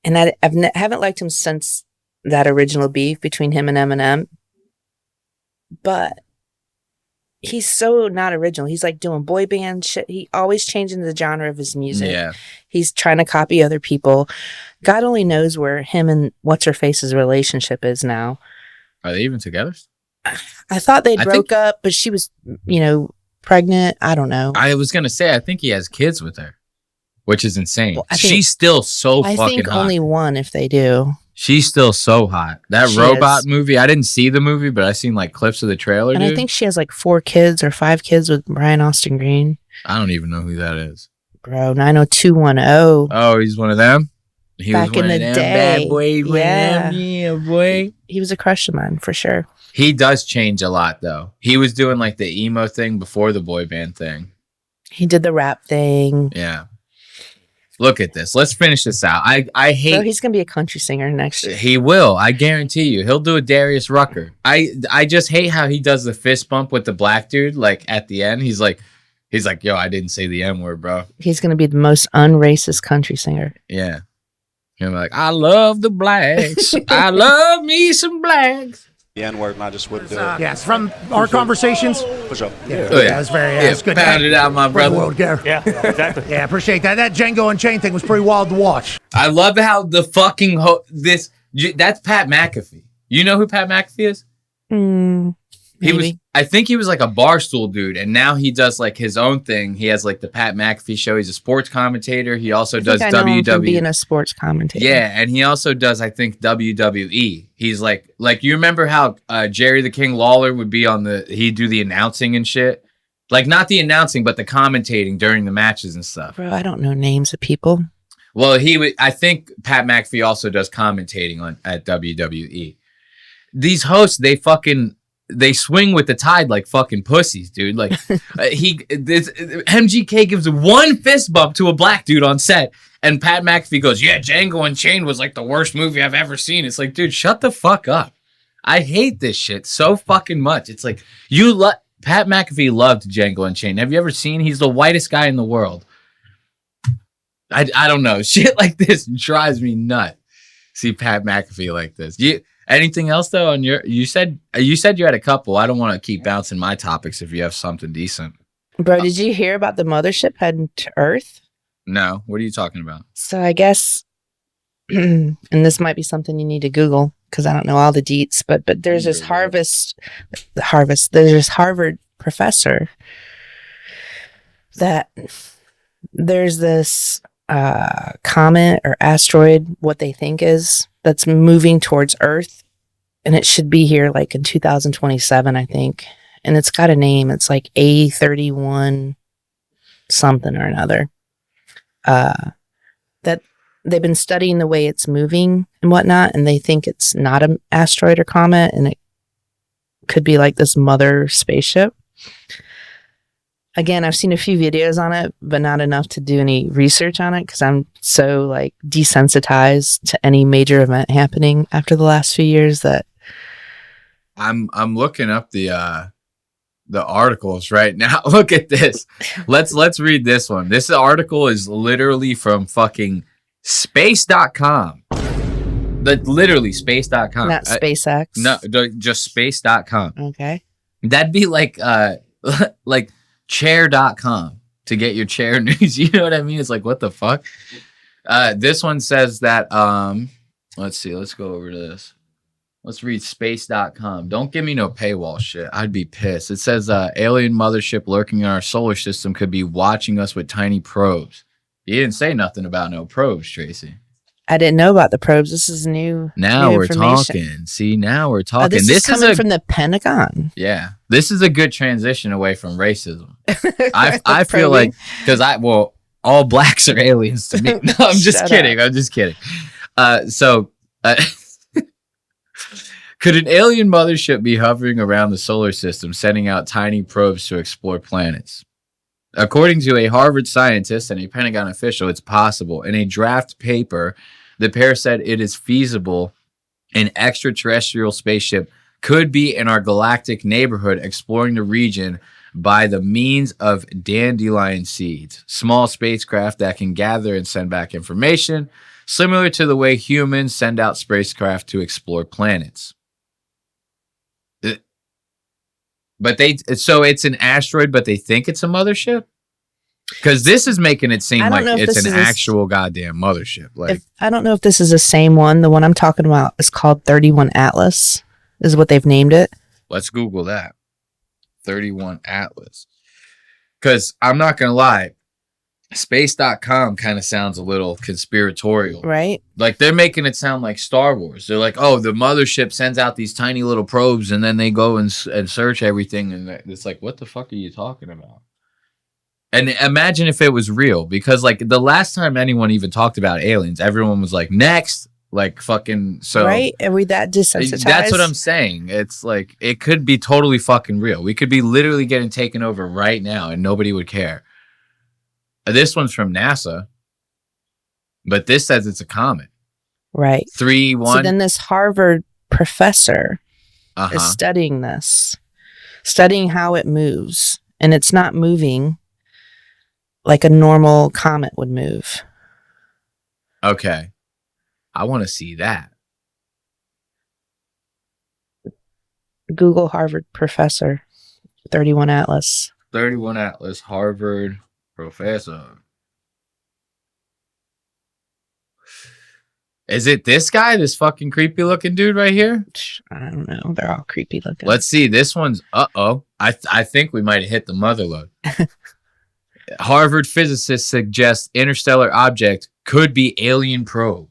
and I haven't liked him since that original beef between him and Eminem. But he's so not original. He's like doing boy band shit. He always changing the genre of his music. Yeah. He's trying to copy other people. God only knows where him and what's-her-face's relationship is now. Are they even together? I thought they I broke think- up, but she was, pregnant. I don't know. I was gonna say I think he has kids with her, which is insane. Well, I think- She's still so I fucking think hot. only one if they do. She's still so hot. That She robot is. movie, I didn't see the movie, but I seen like clips of the trailer. And dude. I think she has like 4 kids or 5 kids with Brian Austin Green. I don't even know who that is. Bro, 90210. Oh, he's one of them. He Back was one in of the them day. bad boys. Yeah. Yeah, boy. He was a crush of mine for sure. He does change a lot though. He was doing like the emo thing before the boy band thing. He did the rap thing. Yeah. Look at this. Let's finish this out. I hate. Bro, he's gonna be a country singer next year. He will. I guarantee you. He'll do a Darius Rucker. I just hate how he does the fist bump with the black dude. Like at the end, he's like, yo, I didn't say the M word, bro. He's gonna be the most unracist country singer. Yeah. You're like, I love the blacks. I love me some blacks. The N-word, and I just wouldn't do it. Yes, from our conversations. For sure. Yeah, Oh, yeah. that was very Yeah, that's good. pound it out, my Bring the brother. world together. Yeah, exactly. Yeah, appreciate that. That Django Unchained thing was pretty wild to watch. I love how the fucking that's Pat McAfee. You know who Pat McAfee is? He was. Maybe. I think he was like a Barstool dude, and now he does like his own thing. He has like the Pat McAfee show. He's a sports commentator. He also does I know him from WWE. being a sports commentator. Yeah, and he also does, I think, WWE. He's like you remember how Jerry the King Lawler would be on he'd do the announcing and shit? Like not the announcing, but the commentating during the matches and stuff. Bro, I don't know names of people. Well, I think Pat McAfee also does commentating at WWE. These hosts, they swing with the tide like fucking pussies, dude. Like MGK gives one fist bump to a black dude on set, and Pat McAfee goes, "Yeah, Django Unchained was like the worst movie I've ever seen." It's like, dude, shut the fuck up. I hate this shit so fucking much. It's like Pat McAfee loved Django Unchained. Have you ever seen? He's the whitest guy in the world. I don't know. Shit like this drives me nuts. See Pat McAfee like this. Anything else though on you said you had a couple. I don't want to keep bouncing my topics if you have something decent. Bro, did you hear about the mothership heading to Earth? No, what are you talking about? So I guess, and this might be something you need to Google because I don't know all the deets, but there's this there's this Harvard professor that there's this comet or asteroid, what they think is, that's moving towards Earth, and it should be here like in 2027, I think. And it's got a name. It's like A31 something or another. That they've been studying the way it's moving and whatnot, and they think it's not an asteroid or comet, and it could be like this mother spaceship. Again, I've seen a few videos on it, but not enough to do any research on it because I'm so like desensitized to any major event happening after the last few years that I'm looking up the articles right now. Look at this. Let's read this one. This article is literally from fucking space.com. Literally space.com. not SpaceX. No, just space.com. Okay. That'd be like like chair.com to get your chair news. You know what I mean? It's like, what the fuck? This one says that let's see, let's go over to this. Let's read space.com. Don't give me no paywall shit. I'd be pissed. It says alien mothership lurking in our solar system could be watching us with tiny probes. You didn't say nothing about no probes, Tracy. I didn't know about the probes. This is new. Now new we're information. talking. See, now we're talking. This is coming from the Pentagon. Yeah, this is a good transition away from racism. I feel Probing. like because all blacks are aliens to me. No, I'm just Shut kidding. up. I'm just kidding. Could an alien mothership be hovering around the solar system, sending out tiny probes to explore planets? According to a Harvard scientist and a Pentagon official, it's possible. In a draft paper, the pair said it is feasible an extraterrestrial spaceship could be in our galactic neighborhood exploring the region by the means of dandelion seeds, small spacecraft that can gather and send back information, similar to the way humans send out spacecraft to explore planets. So it's an asteroid, but they think it's a mothership? Because this is making it seem I don't like know if it's this an is actual goddamn mothership. Like, I don't know if this is the same one. The one I'm talking about is called 31 Atlas. is what they've named it. Let's Google that. 31 Atlas. Because I'm not going to lie, space.com kind of sounds a little conspiratorial. Right. Like they're making it sound like Star Wars. They're like, oh, the mothership sends out these tiny little probes and then they go and search everything. And it's like, what the fuck are you talking about? And imagine if it was real, because like the last time anyone even talked about aliens, everyone was like, next. Like fucking so right? Are we that desensitized? That's what I'm saying. It's like it could be totally fucking real. We could be literally getting taken over right now and nobody would care. This one's from NASA, but this says it's a comet. Right. 3-1. So then this Harvard professor is studying this, studying how it moves, and it's not moving like a normal comet would move. Okay. I want to see that. Google Harvard professor, 31 Atlas. 31 Atlas, Harvard professor. Is it this guy, this fucking creepy looking dude right here? I don't know. They're all creepy looking. Let's see. This one's, I think we might have hit the mother lode. Harvard physicists suggest interstellar object could be alien probe.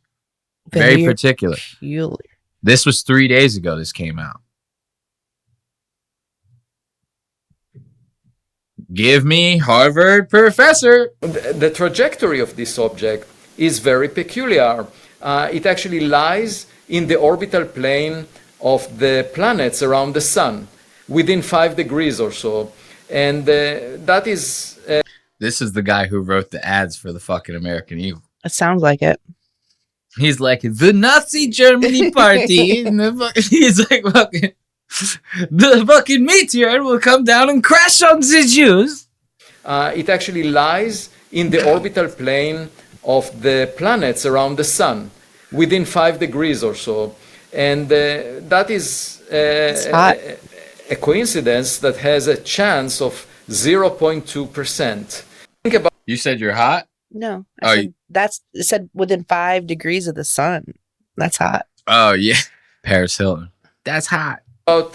Very particular. Peculiar. This was 3 days ago. This came out. Give me Harvard professor. The trajectory of this object is very peculiar. It actually lies in the orbital plane of the planets around the sun, within 5 degrees or so. And that is... This is the guy who wrote the ads for the fucking American Eagle. It sounds like it. He's like, the Nazi Germany party. And he's like, fucking, the fucking meteor will come down and crash on the Jews. It actually lies in the orbital plane of the planets around the sun, within 5 degrees or so. And that is a coincidence that has a chance of 0.2%. Think about. You said you're hot? No. It said within 5 degrees of the sun. That's hot. Oh, yeah. Paris Hilton. That's hot. About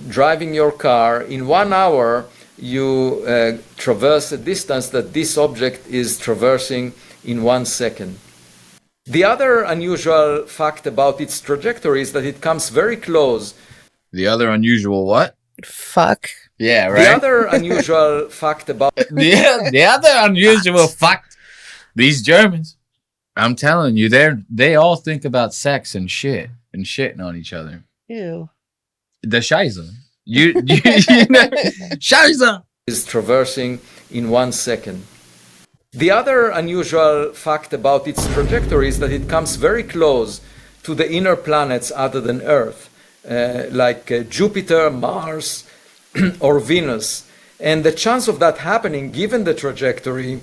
driving your car. In 1 hour, you traverse a distance that this object is traversing in 1 second. The other unusual fact about its trajectory is that it comes very close. The other unusual what? Fuck. Yeah, right. The other unusual fact about the other unusual fact. These Germans, I'm telling you, they all think about sex and shit and shitting on each other. Ew. The Scheiße. You know, Scheiße is traversing in 1 second. The other unusual fact about its trajectory is that it comes very close to the inner planets other than Earth, like Jupiter, Mars, or Venus. And the chance of that happening, given the trajectory,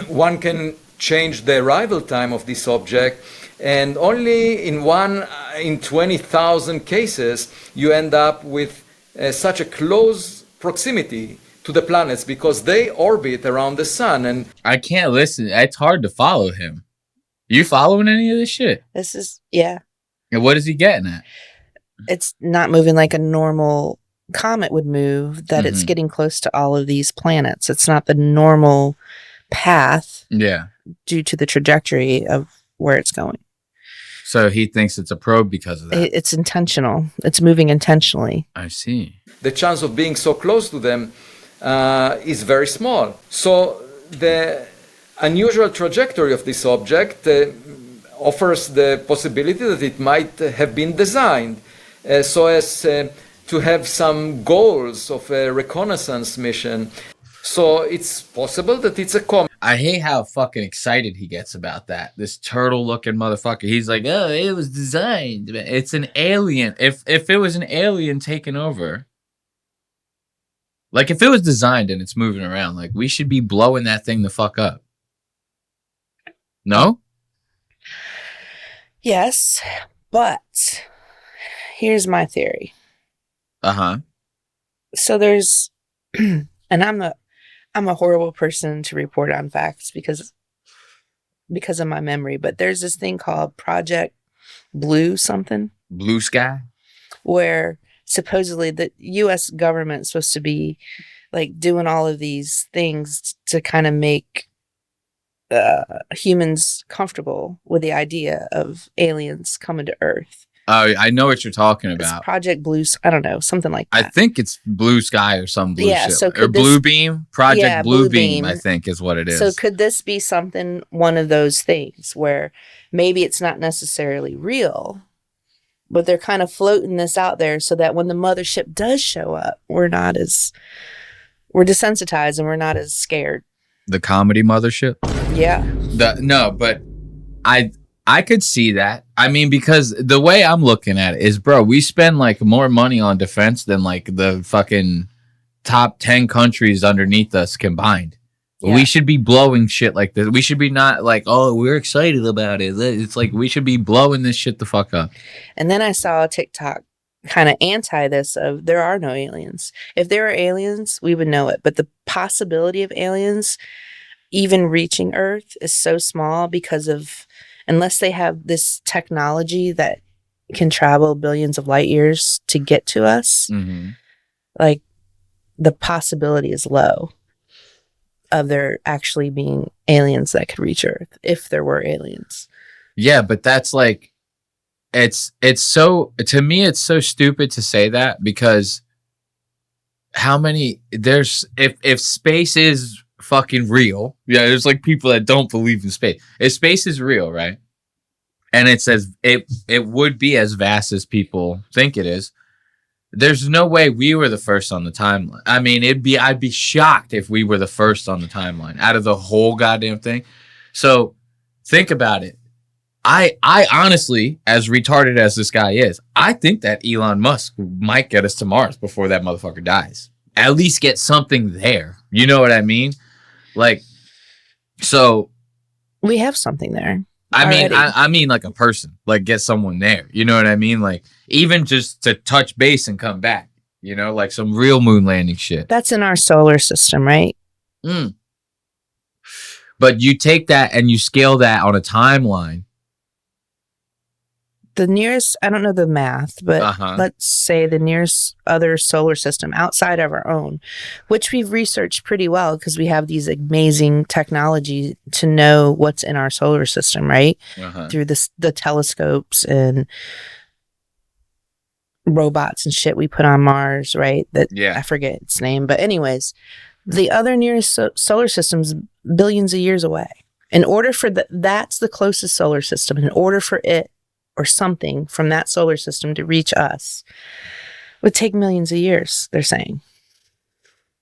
one can change the arrival time of this object, and only in 1 in 20,000 cases you end up with such a close proximity to the planets, because they orbit around the sun. And I can't listen. It's hard to follow him. You following any of this shit? This is, yeah. And what is he getting at? It's not moving like a normal comet would move, that it's getting close to all of these planets. It's not the normal path. Yeah. Due to the trajectory of where it's going. So he thinks it's a probe because of that. It's intentional. It's moving intentionally. I see. The chance of being so close to them is very small. So the unusual trajectory of this object offers the possibility that it might have been designed so as to have some goals of a reconnaissance mission. So it's possible that it's a comet. I hate how fucking excited he gets about that. This turtle-looking motherfucker. He's like, oh, it was designed. It's an alien. If it was an alien taking over, like if it was designed and it's moving around, like we should be blowing that thing the fuck up. No? Yes, but here's my theory. Uh-huh. So there's, and I'm a horrible person to report on facts because of my memory, but there's this thing called Project Blue something. Blue Sky. Where supposedly the U.S. government is supposed to be like doing all of these things to kind of make humans comfortable with the idea of aliens coming to Earth. Oh, I know what you're talking about. It's Project Blue. I don't know, something like that. I think it's Blue Sky or some blue shit. So or Blue Beam. Project Blue Beam, I think is what it is. So could this be something, one of those things where maybe it's not necessarily real, but they're kind of floating this out there so that when the mothership does show up, we're desensitized and we're not as scared. The comedy mothership? Yeah. No, but I could see that. I mean, because the way I'm looking at it is, bro, we spend like more money on defense than like the fucking top 10 countries underneath us combined. Yeah. We should be blowing shit like this. We should be not like, oh, we're excited about it. It's like we should be blowing this shit the fuck up. And then I saw a TikTok kind of anti this of there are no aliens. If there are aliens, we would know it. But the possibility of aliens even reaching Earth is so small because of, unless they have this technology that can travel billions of light years to get to us, like the possibility is low of there actually being aliens that could reach Earth if there were aliens. Yeah, but that's like, it's so, to me, it's so stupid to say that because how many, if space is fucking real, yeah, there's like people that don't believe in space. If space is real, right? And it says it would be as vast as people think it is. There's no way we were the first on the timeline. I mean, I'd be shocked if we were the first on the timeline out of the whole goddamn thing. So think about it. I honestly, as retarded as this guy is, I think that Elon Musk might get us to Mars before that motherfucker dies. At least get something there. You know what I mean? Like, so we have something there. I mean like a person, like get someone there. You know what I mean? Like even just to touch base and come back, you know, like some real moon landing shit. That's in our solar system, right? But you take that and you scale that on a timeline. The nearest, I don't know the math, but let's say the nearest other solar system outside of our own, which we've researched pretty well because we have these amazing technology to know what's in our solar system, right? Through the telescopes and robots and shit we put on Mars, right? I forget its name, but anyways, the other nearest solar system's billions of years away. In order for that's the closest solar system. In order for it or something from that solar system to reach us would take millions of years, they're saying.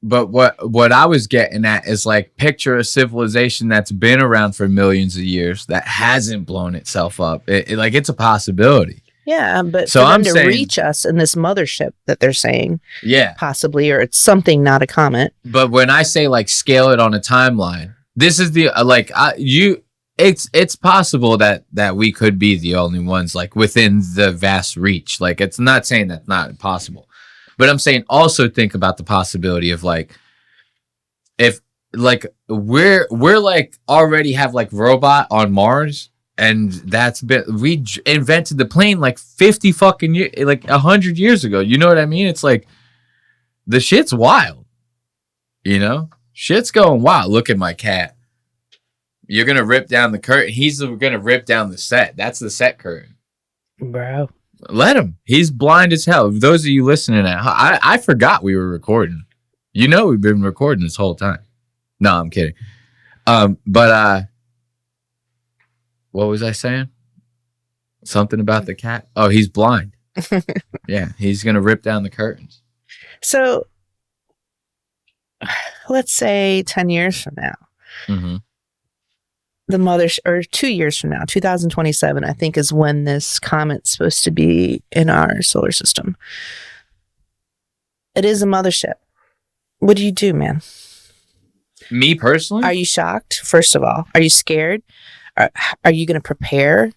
But what I was getting at is like picture a civilization that's been around for millions of years that hasn't blown itself up. Like it's a possibility. Yeah, but so for them I'm to saying, reach us in this mothership that they're saying, yeah, possibly, or it's something, not a comet. But when I say like scale it on a timeline, this is the it's possible that we could be the only ones like within the vast reach. Like it's not saying that's not possible, but I'm saying also think about the possibility of like if like we're like already have like robot on Mars. And we invented the plane like 50 fucking years, like 100 years ago. You know what I mean? It's like the shit's wild. You know, shit's going wild. Look at my cat. You're gonna rip down the curtain. He's gonna rip down the set. That's the set curtain, bro. Let him. He's blind as hell. Those of you listening, I forgot we were recording. You know, we've been recording this whole time. No, I'm kidding. What was I saying? Something about the cat? Oh, he's blind. Yeah, he's going to rip down the curtains. So, let's say 10 years from now, or 2 years from now, 2027, I think is when this comet's supposed to be in our solar system. It is a mothership. What do you do, man? Me personally? Are you shocked, first of all? Are you scared? Are you going to prepare?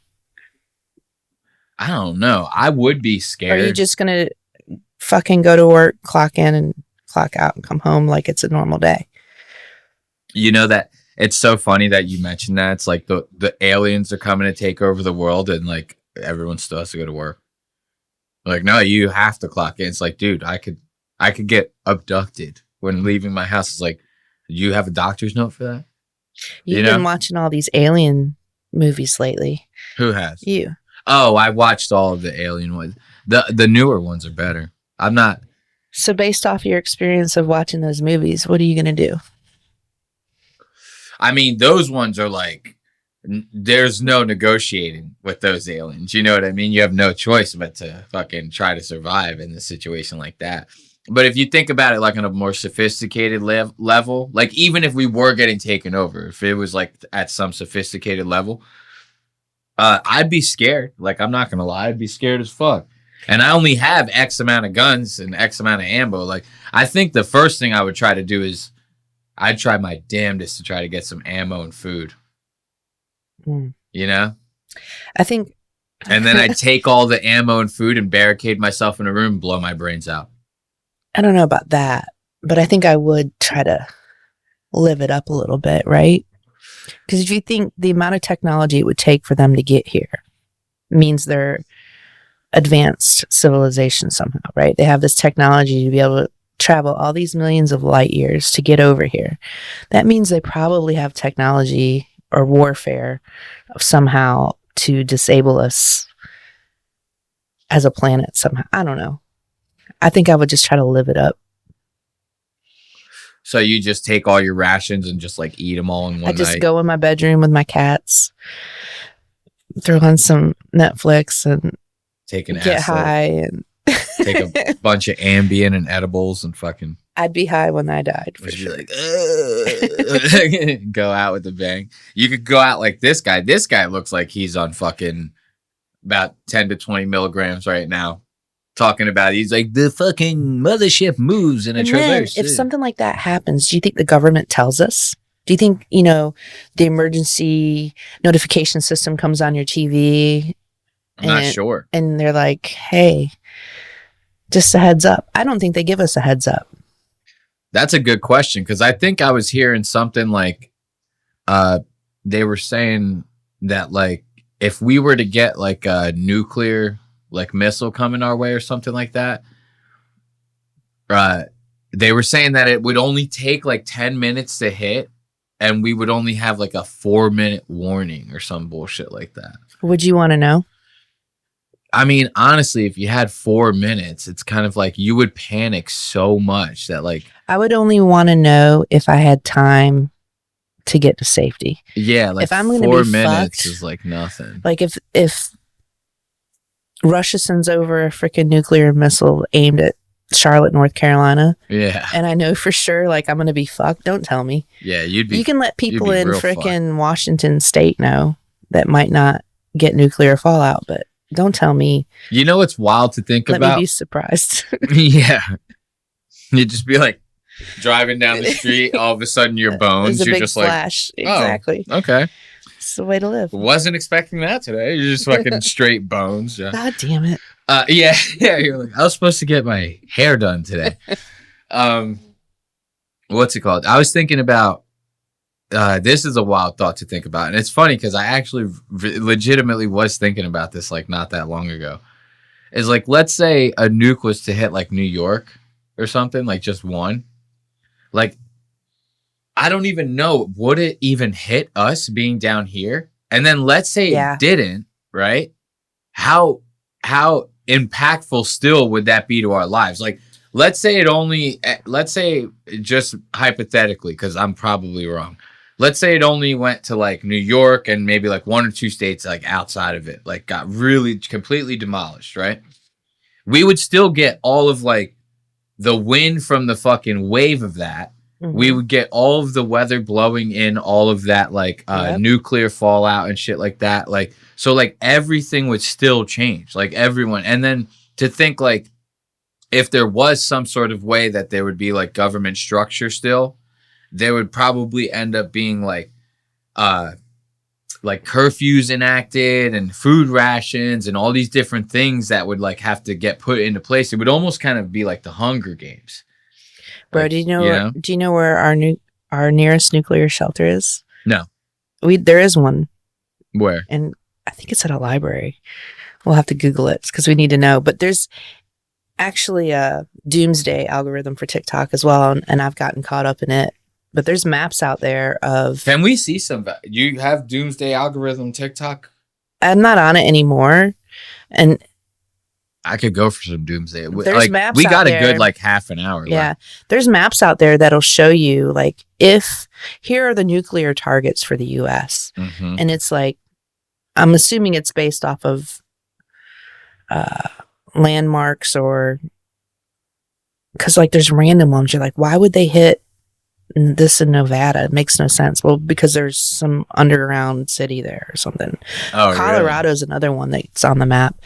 I don't know. I would be scared. Or are you just going to fucking go to work, clock in and clock out and come home like it's a normal day? You know that it's so funny that you mentioned that. It's like the aliens are coming to take over the world and like everyone still has to go to work. Like, no, you have to clock in. It's like, dude, I could get abducted when leaving my house. It's like, do you have a doctor's note for that? You've been watching all these alien movies lately. Who has? You. Oh, I watched all of the alien ones. The newer ones are better. I'm not. So based off your experience of watching those movies, what are you going to do? I mean, those ones are like, there's no negotiating with those aliens. You know what I mean? You have no choice but to fucking try to survive in a situation like that. But if you think about it like on a more sophisticated level, like even if we were getting taken over, if it was like at some sophisticated level, I'd be scared. Like, I'm not going to lie. I'd be scared as fuck. And I only have X amount of guns and X amount of ammo. Like, I think the first thing I would try to do is I'd try my damnedest to try to get some ammo and food. You know? I think. And then I'd take all the ammo and food and barricade myself in a room and blow my brains out. I don't know about that, but I think I would try to live it up a little bit, right? Because if you think the amount of technology it would take for them to get here means they're advanced civilization somehow, right? They have this technology to be able to travel all these millions of light years to get over here. That means they probably have technology or warfare somehow to disable us as a planet somehow. I don't know. I think I would just try to live it up. So you just take all your rations and just like eat them all in one night? I just go in my bedroom with my cats, throw on some Netflix and get high and take a bunch of Ambien and edibles and fucking. I'd be high when I died. For sure. Like, go out with a bang. You could go out like this guy. This guy looks like he's on fucking about 10 to 20 milligrams right now. Talking about, he's like, the fucking mothership moves in a traverse. If something like that happens, do you think the government tells us? Do you think, the emergency notification system comes on your TV? I'm not sure. And they're like, hey, just a heads up. I don't think they give us a heads up. That's a good question, because I think I was hearing something like they were saying that like if we were to get like a nuclear like missile coming our way or something like that, they were saying that it would only take like 10 minutes to hit and we would only have like a 4-minute warning or some bullshit like that. Would you want to know? I mean, honestly, if you had 4 minutes, it's kind of like you would panic so much that like... I would only want to know if I had time to get to safety. Yeah, like if I'm gonna 4 be minutes fucked, is like nothing. Like if Russia sends over a freaking nuclear missile aimed at Charlotte, North Carolina. Yeah. And I know for sure, like, I'm going to be fucked. Don't tell me. Yeah, you can let people in freaking Washington State know that might not get nuclear fallout, but don't tell me. You know what's wild to think about? Let me be surprised. Yeah. You'd just be like driving down the street, all of a sudden your bones, There's a you're big just flash. like, Exactly. Oh, okay. It's the way to live. Wasn't expecting that today. You're just fucking straight bones. Yeah. God damn it. Yeah. You're like, I was supposed to get my hair done today. What's it called? I was thinking about, this is a wild thought to think about. And it's funny because I actually legitimately was thinking about this like not that long ago. Is like, let's say a nuke was to hit like New York or something, like just one. Like, I don't even know, would it even hit us being down here? And then let's say it didn't, right? How impactful still would that be to our lives? Like, let's say just hypothetically, because I'm probably wrong. Let's say it only went to like New York and maybe like 1 or 2 states like outside of it, like got really completely demolished, right? We would still get all of like the wind from the fucking wave of that. Mm-hmm. We would get all of the weather blowing in all of that like nuclear fallout and shit like that. Like, so like everything would still change, like everyone. And then to think like if there was some sort of way that there would be like government structure still, there would probably end up being like curfews enacted and food rations and all these different things that would like have to get put into place. It would almost kind of be like the Hunger Games. Bro, like, do you know where our nearest nuclear shelter is? No. There is one. Where? And I think it's at a library. We'll have to Google it because we need to know. But there's actually a doomsday algorithm for TikTok as well, and I've gotten caught up in it. But there's maps out there of. Can we see some? You have doomsday algorithm TikTok? I'm not on it anymore, and I could go for some doomsday. There's maps we got out a good there. like half an hour. Yeah, left. there's maps out there that'll show you like if here are the nuclear targets for the U.S. Mm-hmm. And it's like I'm assuming it's based off of landmarks or because like there's random ones. You're like, why would they hit this in Nevada? It makes no sense. Well, because there's some underground city there or something. Oh, Colorado's another one that's on the map.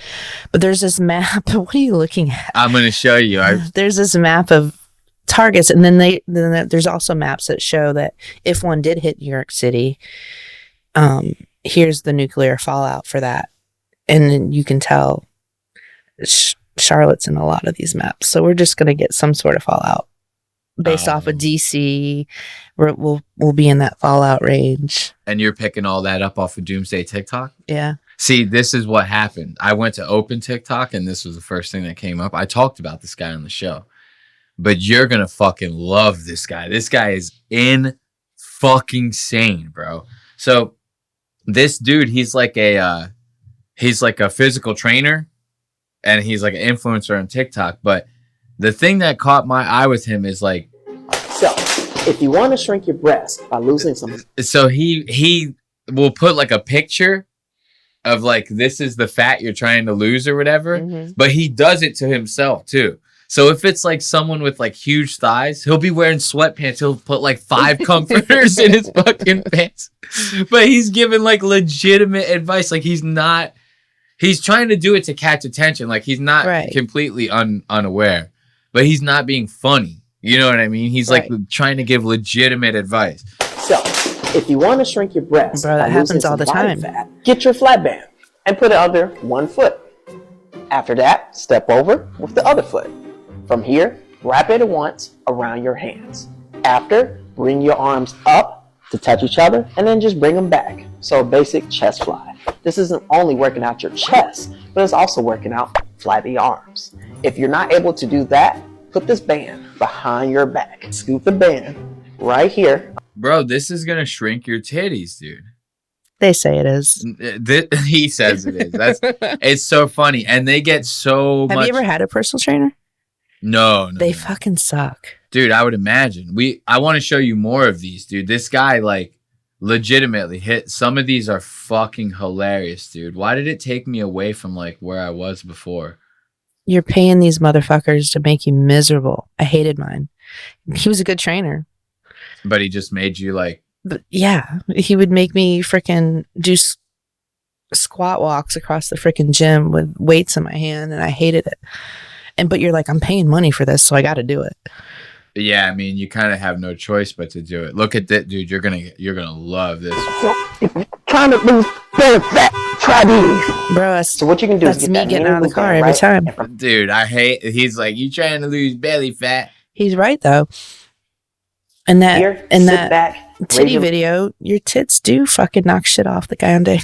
But there's this map. What are you looking at? I'm going to show you. There's this map of targets, and then there's also maps that show that if one did hit New York City, here's the nuclear fallout for that. And then you can tell Charlotte's in a lot of these maps. So we're just going to get some sort of fallout based off of DC. We'll be in that fallout range. And you're picking all that up off of Doomsday TikTok? Yeah. See, this is what happened. I went to open TikTok, and this was the first thing that came up. I talked about this guy on the show. But you're going to fucking love this guy. This guy is fucking sane, bro. So this dude, he's like a physical trainer, and he's like an influencer on TikTok. But the thing that caught my eye with him is like, so if you want to shrink your breast by losing some, so he will put like a picture of like, this is the fat you're trying to lose or whatever, but he does it to himself too. So if it's like someone with like huge thighs, he'll be wearing sweatpants. He'll put like 5 comforters in his fucking pants. But he's giving like legitimate advice. Like he's trying to do it to catch attention. Like he's not completely unaware, but he's not being funny. You know what I mean? He's like trying to give legitimate advice. So if you want to shrink your breast, bro, that happens all the time. Fat, get your flat band and put it under one foot. After that, step over with the other foot. From here, wrap it once around your hands. After, bring your arms up to touch each other and then just bring them back. So a basic chest fly. This isn't only working out your chest, but it's also working out flabby arms. If you're not able to do that, put this band behind your back. Scoop the band right here. Bro, this is going to shrink your titties, dude. They say it is. He says it is. It's so funny. And they get so much. Have you ever had a personal trainer? No. They fucking suck. Dude, I would imagine. I want to show you more of these, dude. This guy, like, legitimately hit. Some of these are fucking hilarious, dude. Why did it take me away from, like, where I was before? You're paying these motherfuckers to make you miserable. I hated mine. He was a good trainer. But he just made you, like... But yeah, he would make me freaking do squat walks across the freaking gym with weights in my hand, and I hated it. But you're like, I'm paying money for this, so I got to do it. Yeah, I mean, you kind of have no choice but to do it. Look at that, dude. You're gonna love this. So if you're trying to lose belly fat, try these. Bro, so what you can do is that's me getting out of the car every time. Dude, he's like, you trying to lose belly fat. He's right, though. And that, Here, titty video, your tits do fucking knock shit off the guy on day.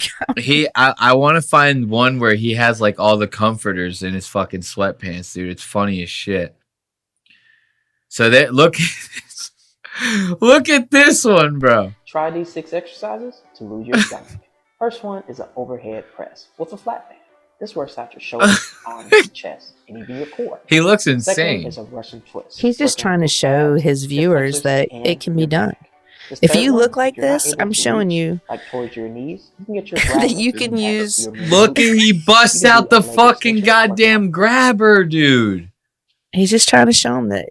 I want to find one where he has like all the comforters in his fucking sweatpants, dude. It's funny as shit. So look at this. Look at this one, bro. Try these 6 exercises to lose your stomach. First one is an overhead press with a flat band. This works out your shoulders, arms, chest, and even your core. He looks insane. Second is a Russian twist. He's just trying to show his viewers that it can be done. If you look like this, I'm showing you like towards your knees, you can get your that you can use. Look at he busts out the fucking goddamn grabber, dude. He's just trying to show him that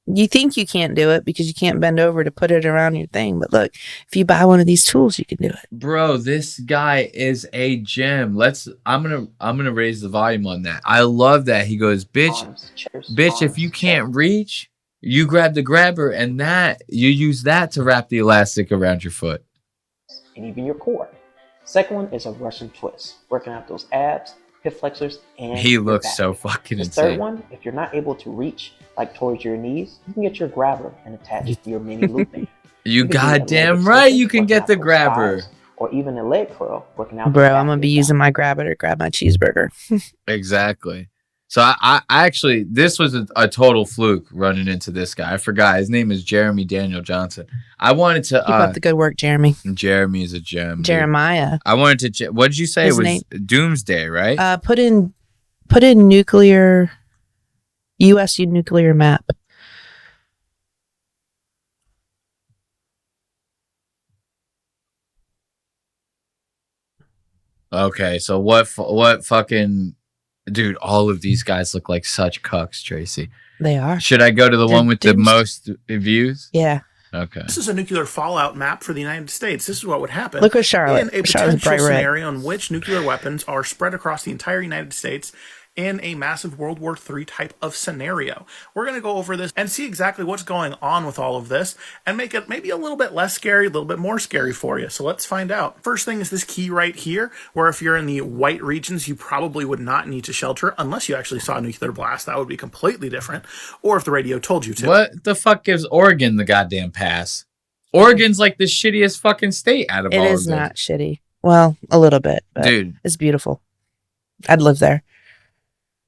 you think you can't do it because you can't bend over to put it around your thing. But look, if you buy one of these tools, you can do it. Bro, this guy is a gem. I'm gonna raise the volume on that. I love that. He goes, bitch, if you can't reach, you grab the grabber and you use that to wrap the elastic around your foot. And even your core. Second one is a Russian twist, working out those abs, hip flexors, and he looks so fucking insane. Third one, if you're not able to reach like towards your knees, you can get your grabber and attach your mini loop band. You goddamn right you can get the grabber. or even a leg curl working out. Bro, I'm gonna be using my grab it or grab my cheeseburger. Exactly. So I actually, this was a total fluke running into this guy. I forgot. His name is Jeremy Daniel Johnson. I wanted to... Keep up the good work, Jeremy. Jeremy is a gem. Jeremiah. Dude. I wanted to... What did you say? It was Doomsday, right? Put in nuclear... U.S. nuclear map. Okay, so what fucking... Dude, all of these guys look like such cucks, Tracy. They are. Should I go to the one with the most views? Yeah. Okay. This is a nuclear fallout map for the United States. This is what would happen. Look at Charlotte. In a potential scenario in which nuclear weapons are spread across the entire United States in a massive World War III type of scenario. We're going to go over this and see exactly what's going on with all of this and make it maybe a little bit less scary, a little bit more scary for you. So let's find out. First thing is this key right here, where if you're in the white regions, you probably would not need to shelter unless you actually saw a nuclear blast. That would be completely different. Or if the radio told you to. What the fuck gives Oregon the goddamn pass? Oregon's like the shittiest fucking state out of all of It this. is not shitty. Well, a little bit. But dude, it's beautiful. I'd live there.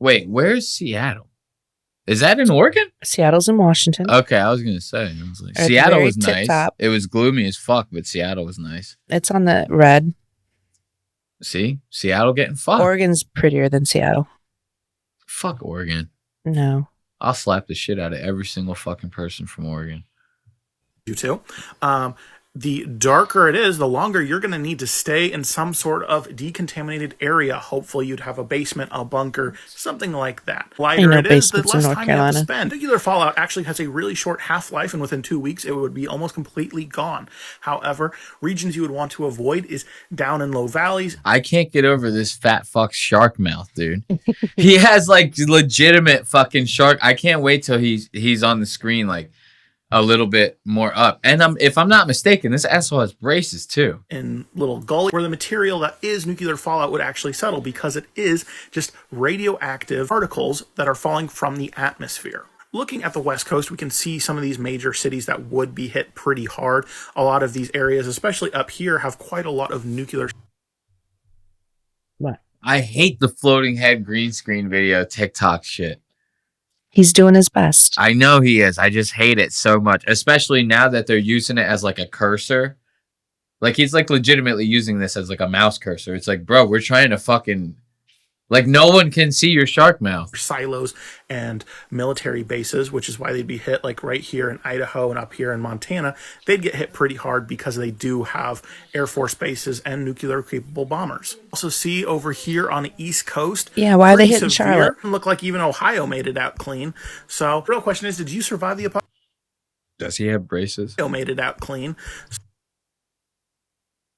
Wait, where's Seattle? Is that in Oregon? Seattle's in Washington. Okay, I was gonna say. I was like, Seattle was nice. Top. It was gloomy as fuck, but Seattle was nice. It's on the red. See? Seattle getting fucked. Oregon's prettier than Seattle. Fuck Oregon. No. I'll slap the shit out of every single fucking person from Oregon. You too. The darker it is, the longer you're going to need to stay in some sort of decontaminated area. Hopefully you'd have a basement, a bunker, something like that. Lighter it is, the less time you have to spend. Nuclear fallout actually has a really short half-life, and within 2 weeks, it would be almost completely gone. However, regions you would want to avoid is down in low valleys. I can't get over this fat fuck shark mouth, dude. He has like legitimate fucking shark. I can't wait till he's on the screen like a little bit more up. And if I'm not mistaken, this asshole has braces too. In little gully where the material that is nuclear fallout would actually settle, because it is just radioactive particles that are falling from the atmosphere. Looking at the West Coast, we can see some of these major cities that would be hit pretty hard. A lot of these areas, especially up here, have quite a lot of nuclear. What? I hate the floating head green screen video TikTok shit. He's doing his best. I know he is. I just hate it so much, especially now that they're using it as like a cursor. Like he's like legitimately using this as like a mouse cursor. It's like, bro, we're trying to fucking like no one can see your shark mouth. Silos and military bases, which is why they'd be hit like right here in Idaho and up here in Montana. They'd get hit pretty hard because they do have Air Force bases and nuclear capable bombers. Also see over here on the East Coast. Yeah, why are they hitting Charlotte? Look like even Ohio made it out clean. So the real question is, did you survive the apocalypse? Does he have braces? Ohio made it out clean.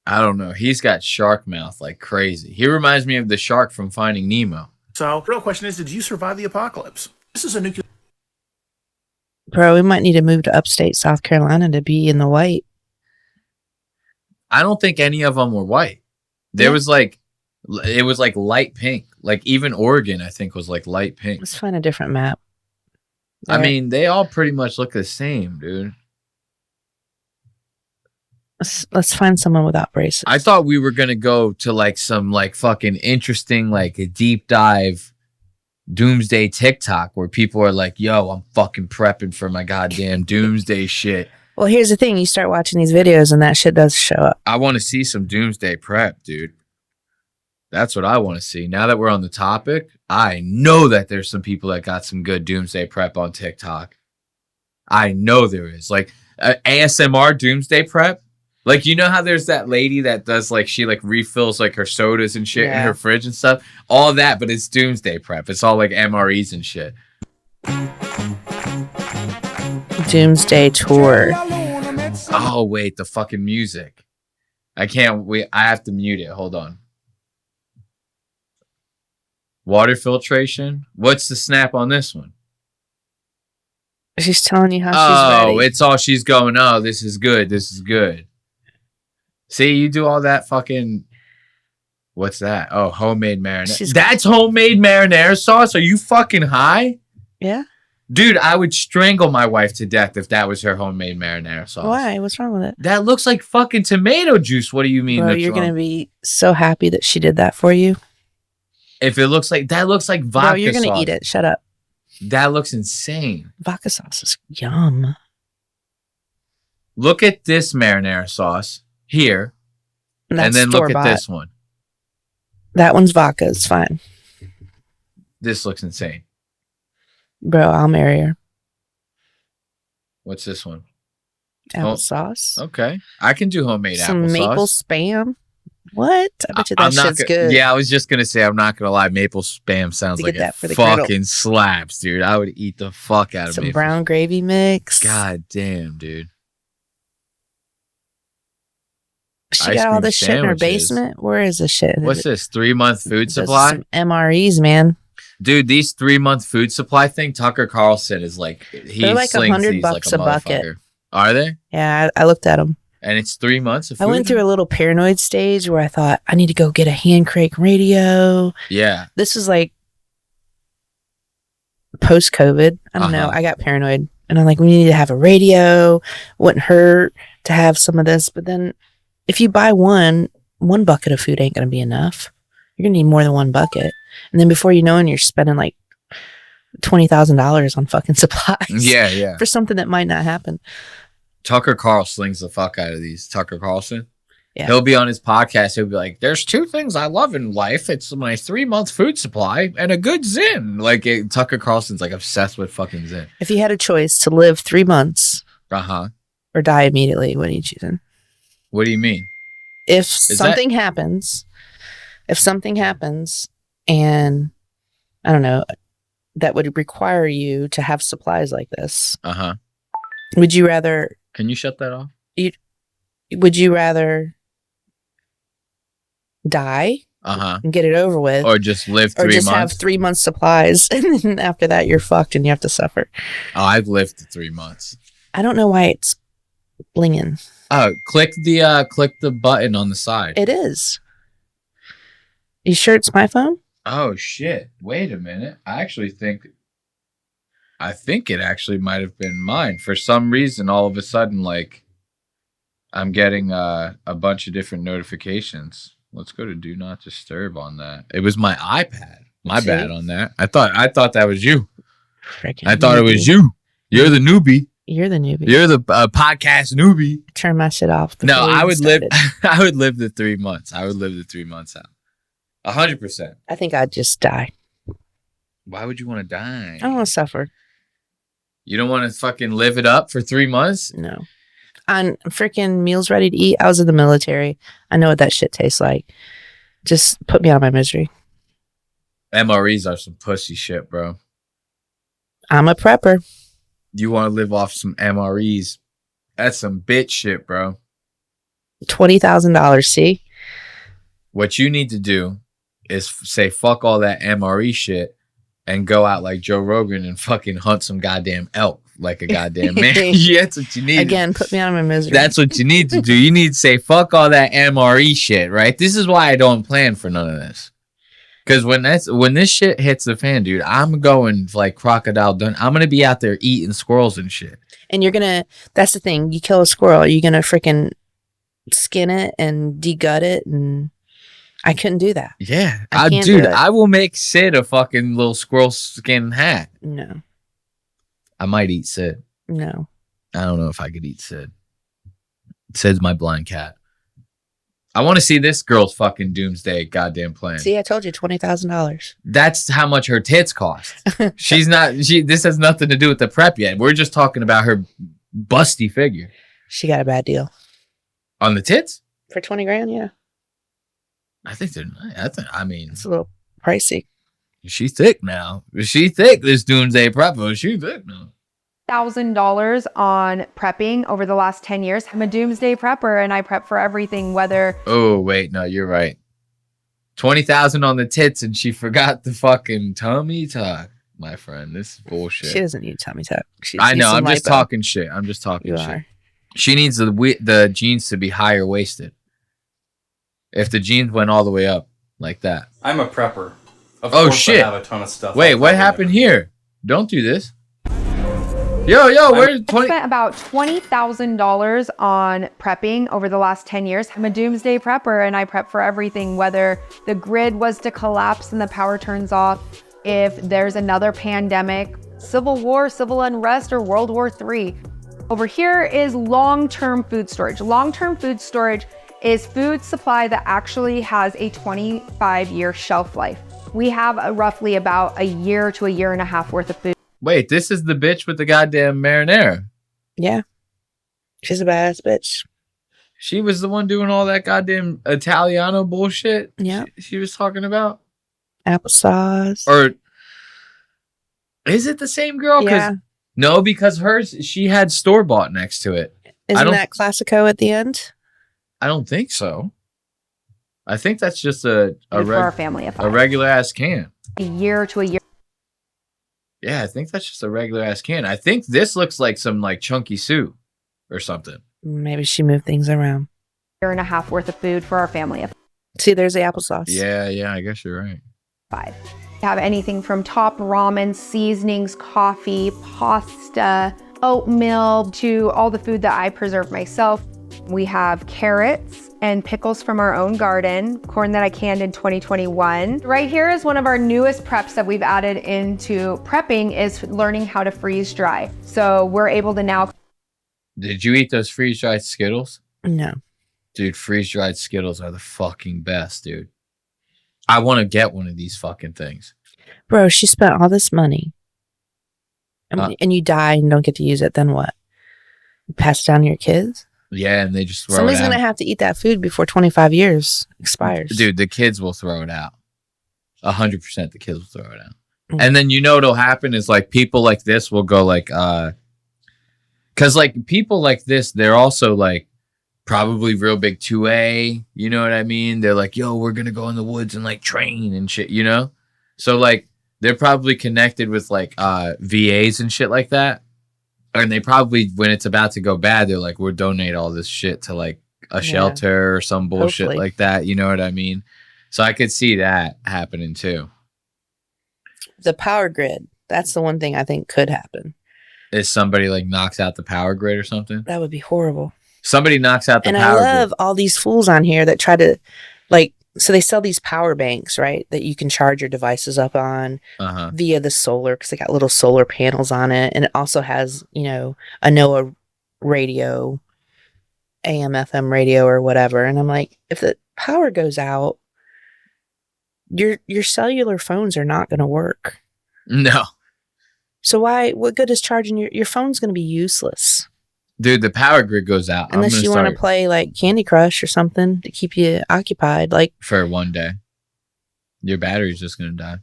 I don't know. He's got shark mouth like crazy. He reminds me of the shark from Finding Nemo. So the real question is, did you survive the apocalypse? This is a nuclear... Bro, we might need to move to upstate South Carolina to be in the white. I don't think any of them were white. There was like, it was like light pink. Like even Oregon, I think, was like light pink. Let's find a different map. I mean, they all pretty much look the same, dude. Let's find someone without braces. I thought we were going to go to like some like fucking interesting, like a deep dive doomsday TikTok where people are like, yo, I'm fucking prepping for my goddamn doomsday shit. Well, here's the thing. You start watching these videos and that shit does show up. I want to see some doomsday prep, dude. That's what I want to see. Now that we're on the topic, I know that there's some people that got some good doomsday prep on TikTok. I know there is. Like ASMR doomsday prep. Like, you know how there's that lady that does, like, she, like, refills, like, her sodas and shit in her fridge and stuff? All that, but it's doomsday prep. It's all, like, MREs and shit. Doomsday tour. Oh, wait, the fucking music. I can't wait. I have to mute it. Hold on. Water filtration. What's the snap on this one? She's telling you how she's ready. Oh, it's all she's going, oh, this is good. This is good. See, you do all that fucking... What's that? Oh, homemade marinara. That's homemade marinara sauce? Are you fucking high? Yeah. Dude, I would strangle my wife to death if that was her homemade marinara sauce. Why? What's wrong with it? That looks like fucking tomato juice. What do you mean? Bro, you're going to be so happy that she did that for you. If it looks like that, looks like vodka. Bro, you're going to eat it. Shut up. That looks insane. Vodka sauce is yum. Look at this marinara sauce here, and then look at this one. That one's vodka. It's fine. This looks insane. Bro, I'll marry her. What's this one? Applesauce. Okay. I can do homemade Some applesauce. maple spam. What? I bet you that shit's good. Yeah, I was just going to say, I'm not going to lie. Maple spam sounds like it fucking slaps, dude. I would eat the fuck out of some maple. Brown gravy mix. God damn, dude. She got all this shit in her basement? Where is this shit? What's this? 3-month food supply? Some MREs, man. Dude, these 3-month food supply thing, Tucker Carlson is like, they're like $100 like a bucket. Are they? Yeah, I looked at them. And it's 3 months of food? I went through a little paranoid stage where I thought, I need to go get a hand crank radio. Yeah. This was like post-COVID. I don't know. I got paranoid. And I'm like, we need to have a radio. Wouldn't hurt to have some of this. But then if you buy one bucket of food ain't going to be enough. You're going to need more than one bucket. And then before you know it, you're spending like $20,000 on fucking supplies. Yeah, yeah. For something that might not happen. Tucker Carlson slings the fuck out of these. Tucker Carlson. Yeah. He'll be on his podcast. He'll be like, there's 2 things I love in life. It's my 3-month food supply and a good Zyn. Like Tucker Carlson's like obsessed with fucking Zyn. If you had a choice to live 3 months or die immediately, what are you choosing? What do you mean? If something happens and I don't know, that would require you to have supplies like this. Would you rather... Can you shut that off? Would you rather die and get it over with, or just live 3 months, or just have 3 months supplies, and then after that you're fucked and you have to suffer? Oh, I've lived 3 months. I don't know why it's blinging. Oh, click the button on the side. It is. You sure it's my phone? Oh shit! Wait a minute. I think it actually might have been mine. For some reason, all of a sudden, like, I'm getting a bunch of different notifications. Let's go to Do Not Disturb on that. It was my iPad. My bad on that. I thought that was you. I thought it was you. You're the newbie. You're the newbie. You're the podcast newbie. Turn my shit off. No, I would live. I would live the 3 months. I would live the 3 months out. 100%. I think I'd just die. Why would you want to die? I don't want to suffer. You don't want to fucking live it up for 3 months? No. On freaking meals ready to eat, I was in the military. I know what that shit tastes like. Just put me out of my misery. MREs are some pussy shit, bro. I'm a prepper. You want to live off some MREs? That's some bitch shit, bro. $20,000, see? What you need to do is say fuck all that MRE shit and go out like Joe Rogan and fucking hunt some goddamn elk like a goddamn man. Yeah, that's what you need. Again, put me out of my misery. That's what you need to do. You need to say fuck all that MRE shit, right? This is why I don't plan for none of this. Because when this shit hits the fan, dude, I'm going like Crocodile Dundee. I'm gonna be out there eating squirrels and shit. And that's the thing. You kill a squirrel, you're gonna freaking skin it and degut it, and I couldn't do that. Yeah, dude, I will make Sid a fucking little squirrel skin hat. No, I might eat Sid. No, I don't know if I could eat Sid. Sid's my blind cat. I want to see this girl's fucking doomsday goddamn plan. See, I told you $20,000. That's how much her tits cost. This has nothing to do with the prep yet. We're just talking about her busty figure. She got a bad deal. On the tits? For $20,000, yeah. I think they're nice. I mean, it's a little pricey. She's thick now. She thick, this doomsday prepper. She's thick now. $1,000 on prepping over the last 10 years. I'm a doomsday prepper and I prep for everything, whether... Oh, wait, no, you're right. 20,000 on the tits and she forgot the fucking tummy tuck. My friend, this is bullshit. She doesn't need tummy tuck. I know, I'm just talking shit. I'm just talking shit. She needs the jeans to be higher waisted. If the jeans went all the way up like that. I'm a prepper. Of oh course shit! I have a ton of stuff. Wait, what happened here? Don't do this. Yo, where's I spent about $20,000 on prepping over the last 10 years. I'm a doomsday prepper and I prep for everything, whether the grid was to collapse and the power turns off, if there's another pandemic, civil war, civil unrest, or World War III. Over here is long-term food storage. Long-term food storage is food supply that actually has a 25-year shelf life. We have roughly about a year to a year and a half worth of food. Wait, this is the bitch with the goddamn marinara. Yeah. She's a badass bitch. She was the one doing all that goddamn Italiano bullshit. Yeah. She was talking about applesauce. Or is it the same girl? Yeah. No, because hers, she had store bought next to it. Isn't that Classico at the end? I don't think so. I think that's just a for our family of 5. a regular ass can. A year to a year. Yeah, I think that's just a regular ass can. I think this looks like some like chunky soup or something. Maybe she moved things around. Year and a half worth of food for our family of See, there's the applesauce. Yeah, I guess you're right. 5. We have anything from top ramen, seasonings, coffee, pasta, oatmeal, to all the food that I preserve myself. We have carrots and pickles from our own garden, corn that I canned in 2021. Right here is one of our newest preps that we've added into prepping, is learning how to freeze dry. So we're able to now. Did you eat those freeze dried Skittles? No. Dude, freeze dried Skittles are the fucking best, dude. I want to get one of these fucking things. Bro, she spent all this money. And you die and don't get to use it, then what? You pass it down to your kids? Yeah, and they just throw Somebody's it out. going to have to eat that food before 25 years expires. Dude, the kids will throw it out. 100% the kids will throw it out. And then you know what'll happen is like people like this will go like, because like people like this, they're also like probably real big 2A, you know what I mean? They're like, yo, we're going to go in the woods and like train and shit, you know? So like they're probably connected with like VAs and shit like that. And they probably, when it's about to go bad, they're like, we'll donate all this shit to like a shelter or some bullshit Hopefully. like that. You know what I mean? So I could see that happening too. The power grid. That's the one thing I think could happen. Is somebody like knocks out the power grid or something? That would be horrible. Somebody knocks out the And power I love grid. all these fools on here that try to, like, so they sell these power banks, right? That you can charge your devices up on via the solar, because they got little solar panels on it. And it also has, you know, a NOAA radio, AM, FM radio or whatever. And I'm like, if the power goes out, your cellular phones are not going to work. No. So what good is charging your phone's going to be useless. Dude, the power grid goes out. Unless you want to play like Candy Crush or something to keep you occupied. Like for one day. Your battery's just going to die.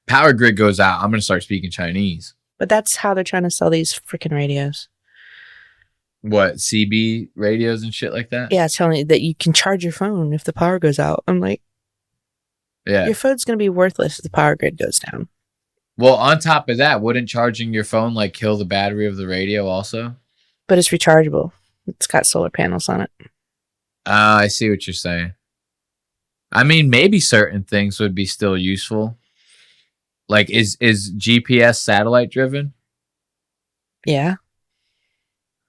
Power grid goes out. I'm going to start speaking Chinese. But that's how they're trying to sell these freaking radios. What, CB radios and shit like that? Yeah, telling you that you can charge your phone if the power goes out. I'm like, yeah. Your phone's going to be worthless if the power grid goes down. Well, on top of that, wouldn't charging your phone like kill the battery of the radio also? But it's rechargeable. It's got solar panels on it. I see what you're saying. I mean, maybe certain things would be still useful. Like, is GPS satellite driven? Yeah.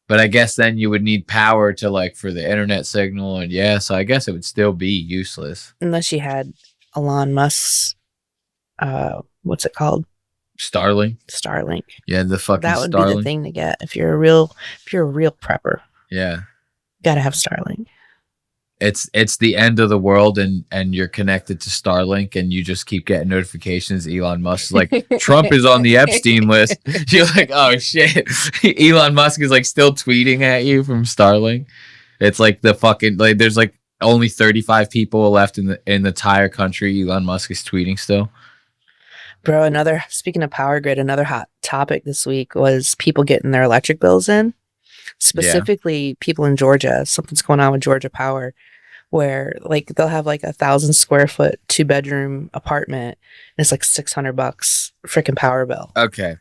But I guess then you would need power to like for the internet signal, and yeah, so I guess it would still be useless. Unless you had Elon Musk's, what's it called? Starlink. Yeah, the fucking That would Starlink. be the thing to get if you're a real prepper. Yeah. Gotta have Starlink. It's the end of the world and you're connected to Starlink and you just keep getting notifications. Elon Musk is like, Trump is on the Epstein list. You're like, oh shit. Elon Musk is like still tweeting at you from Starlink. It's like the fucking like there's like only 35 people left in the entire country. Elon Musk is tweeting still. Bro, speaking of power grid, another hot topic this week was people getting their electric bills in. Specifically, people in Georgia. Something's going on with Georgia Power, where like they'll have like 1,000 square foot 2-bedroom apartment, and it's like $600 freaking power bill. Okay.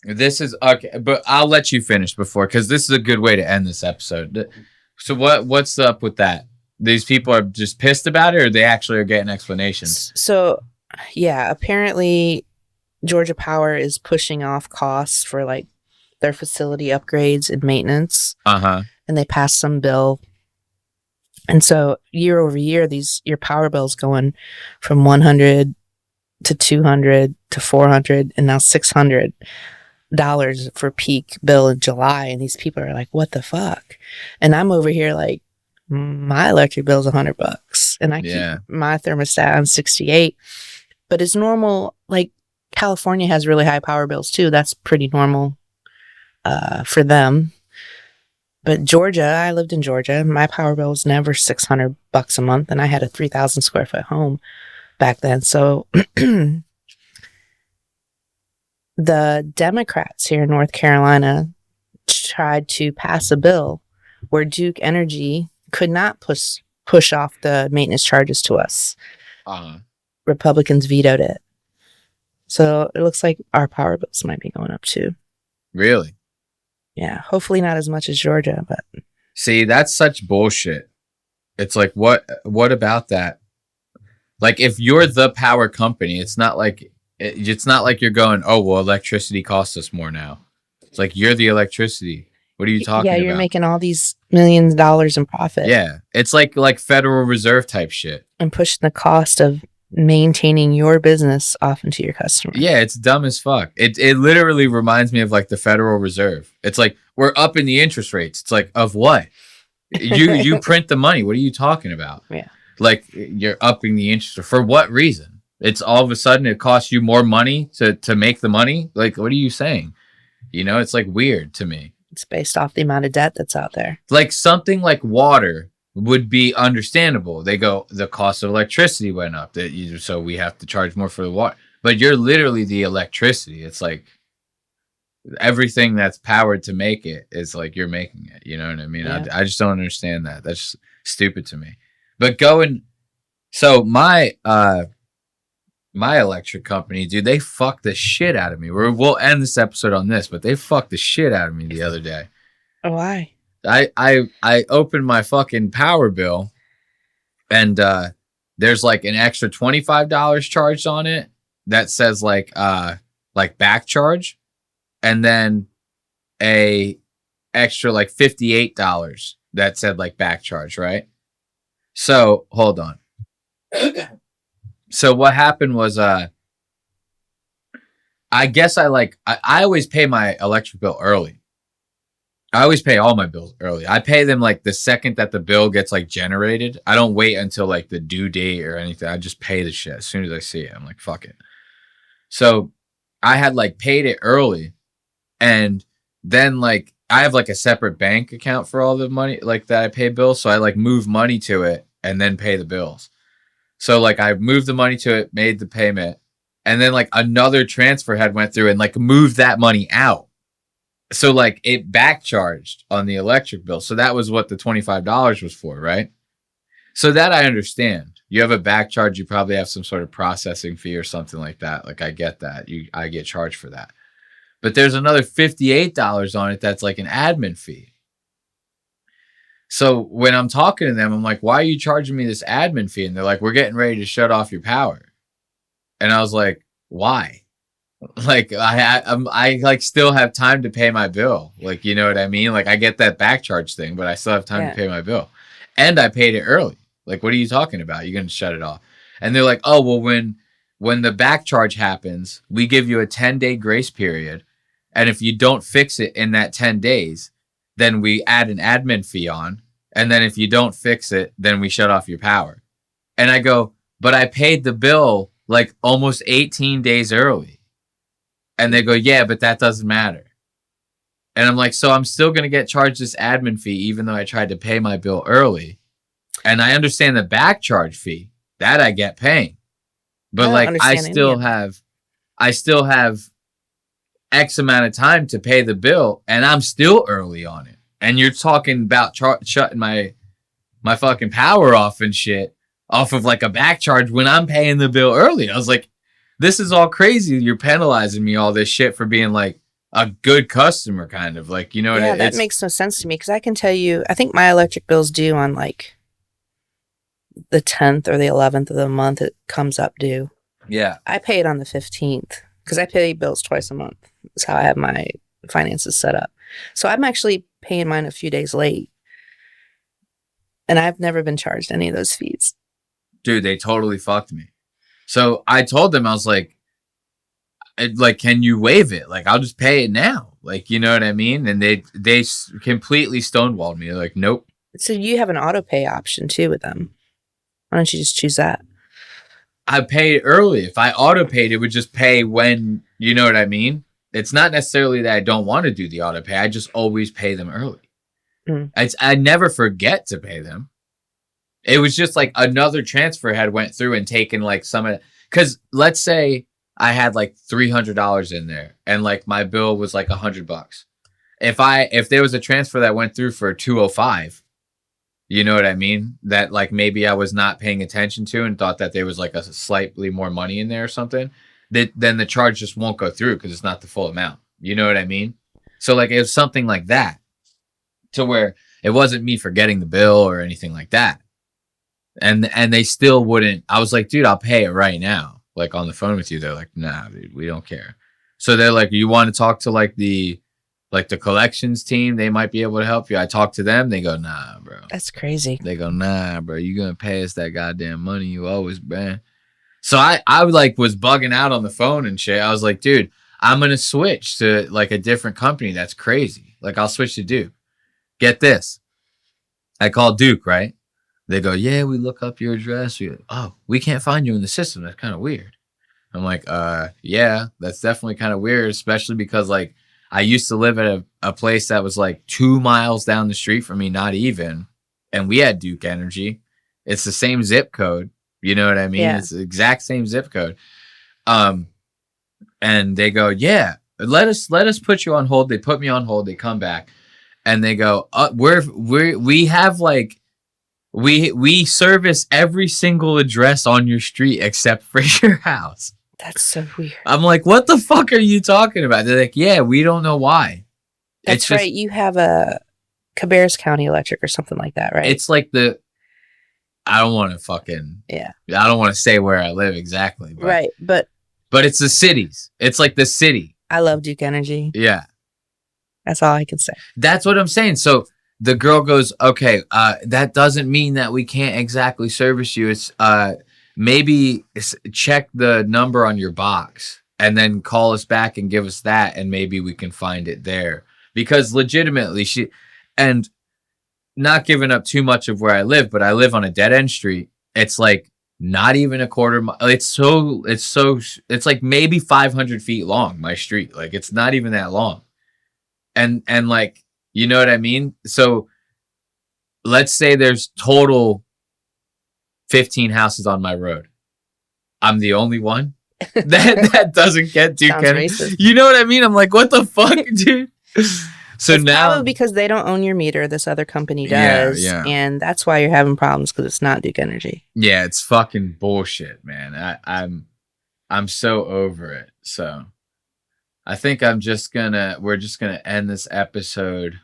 This is okay, but I'll let you finish before because this is a good way to end this episode. So what's up with that? These people are just pissed about it, or they actually are getting explanations? So, yeah, apparently Georgia Power is pushing off costs for like their facility upgrades and maintenance. Uh-huh. And they passed some bill. And so year over year, your power bill's going from 100 to 200 to 400 and now $600 for peak bill in July. And these people are like, what the fuck? And I'm over here like, my electric bill's $100 and I keep my thermostat on 68, but it's normal. Like California has really high power bills too. That's pretty normal for them. But Georgia, I lived in Georgia. My power bill was never $600 a month, and I had a 3,000 square foot home back then. So the Democrats here in North Carolina tried to pass a bill where Duke Energy could not push off the maintenance charges to us. Republicans vetoed it. So it looks like our power bills might be going up too. Really? Yeah, hopefully not as much as Georgia, but see, that's such bullshit. It's like, what about that? Like, if you're the power company, it's not like you're going, oh, well, electricity costs us more now. It's like, you're the electricity. What are you talking about? Yeah, you're making all these millions of dollars in profit. Yeah, it's like Federal Reserve type shit. And pushing the cost of maintaining your business off into your customer. Yeah, it's dumb as fuck. It literally reminds me of like the Federal Reserve. It's like, we're upping the interest rates. It's like, of what? You print the money. What are you talking about? Yeah. Like, you're upping the interest for what reason? It's all of a sudden it costs you more money to make the money. Like, what are you saying? You know, it's like weird to me. It's based off the amount of debt that's out there. Like something like water would be understandable. They go, the cost of electricity went up, so we have to charge more for the water. But you're literally the electricity. It's like everything that's powered to make it is like you're making it. You know what I mean? Yeah. I just don't understand that. That's stupid to me. But so my electric company, dude, they fucked the shit out of me. We'll end this episode on this, but they fucked the shit out of me the other day. Why? I opened my fucking power bill and there's like an extra $25 charged on it that says like back charge, and then a extra like $58 that said like back charge, right? So hold on. So what happened was I guess I always pay my electric bill early. I always pay all my bills early. I pay them like the second that the bill gets like generated. I don't wait until like the due date or anything. I just pay the shit as soon as I see it. I'm like, fuck it. So I had like paid it early, and then like I have like a separate bank account for all the money like that I pay bills. So I like move money to it and then pay the bills. So like I moved the money to it, made the payment, and then like another transfer had went through and like moved that money out. So like it back charged on the electric bill. So that was what the $25 was for, right? So that I understand. You have a back charge, you probably have some sort of processing fee or something like that. Like I get that. I get charged for that. But there's another $58 on it that's like an admin fee. So when I'm talking to them, I'm like, why are you charging me this admin fee? And they're like, we're getting ready to shut off your power. And I was like, why? Like I like still have time to pay my bill. Like, you know what I mean? Like I get that back charge thing, but I still have time to pay my bill. And I paid it early. Like, what are you talking about? You're going to shut it off. And they're like, oh, well, when the back charge happens, we give you a 10-day grace period. And if you don't fix it in that 10 days, then we add an admin fee on. And then if you don't fix it, then we shut off your power. And I go, but I paid the bill like almost 18 days early. And they go, yeah, but that doesn't matter. And I'm like, so I'm still going to get charged this admin fee, even though I tried to pay my bill early. And I understand the back charge fee that I get paying. But like, I still have X amount of time to pay the bill, and I'm still early on it. And you're talking about shutting my fucking power off and shit off of like a back charge when I'm paying the bill early. I was like, this is all crazy. You're penalizing me all this shit for being like a good customer, kind of like, you know what I mean? That makes no sense to me, because I can tell you, I think my electric bill's due on like the 10th or the 11th of the month. It comes up due. Yeah. I pay it on the 15th because I pay bills twice a month. That's how I have my finances set up. So I'm actually paying mine a few days late. And I've never been charged any of those fees. Dude, they totally fucked me. So I told them, I was like, can you waive it? Like, I'll just pay it now. Like, you know what I mean? And they completely stonewalled me. They're like, nope. So you have an auto pay option too with them. Why don't you just choose that? I paid early. If I auto paid, it would just pay when, you know what I mean? It's not necessarily that I don't want to do the auto pay. I just always pay them early. I never forget to pay them. It was just like another transfer had went through and taken like some of it. Because let's say I had like $300 in there and like my bill was like $100. If there was a transfer that went through for $205, you know what I mean? That like maybe I was not paying attention to and thought that there was like a slightly more money in there or something, then the charge just won't go through because it's not the full amount. You know what I mean? So like it was something like that to where it wasn't me forgetting the bill or anything like that. And they still wouldn't. I was like, dude, I'll pay it right now. Like on the phone with you. They're like, nah, dude, we don't care. So they're like, you want to talk to like the collections team? They might be able to help you. I talk to them. They go, nah, bro. That's crazy. They go, nah, bro. You gonna pay us that goddamn money you always, man. So I like was bugging out on the phone and shit. I was like, dude, I'm gonna switch to like a different company. That's crazy. Like I'll switch to Duke. Get this. I call Duke, right? They go, yeah, we look up your address. We can't find you in the system. That's kind of weird. I'm like, yeah, that's definitely kind of weird, especially because like I used to live at a place that was like 2 miles down the street from me, not even. And we had Duke Energy. It's the same zip code. You know what I mean? Yeah. It's the exact same zip code. And they go, yeah, let us put you on hold. They put me on hold. They come back and they go, we have like, we service every single address on your street except for your house. That's so weird. I'm like, what the fuck are you talking about? They're like, yeah, we don't know why. That's right. You have a Cabarrus County Electric or something like that, right? It's like I don't want to fucking... Yeah. I don't want to say where I live exactly. But, right, but it's the cities. It's like the city. I love Duke Energy. Yeah. That's all I can say. That's what I'm saying. So the girl goes, okay, that doesn't mean that we can't exactly service you. It's maybe check the number on your box and then call us back and give us that, and maybe we can find it there. Because legitimately, and not giving up too much of where I live, but I live on a dead end street. It's like not even a quarter mile. It's like maybe 500 feet long, my street. Like it's not even that long. And like, you know what I mean? So let's say there's total 15 houses on my road. I'm the only one that doesn't get Duke Energy. You know what I mean? I'm like, what the fuck, dude? So it's now, probably because they don't own your meter, this other company does, and that's why you're having problems because it's not Duke Energy. Yeah, it's fucking bullshit, man. I'm so over it. So I think we're just gonna end this episode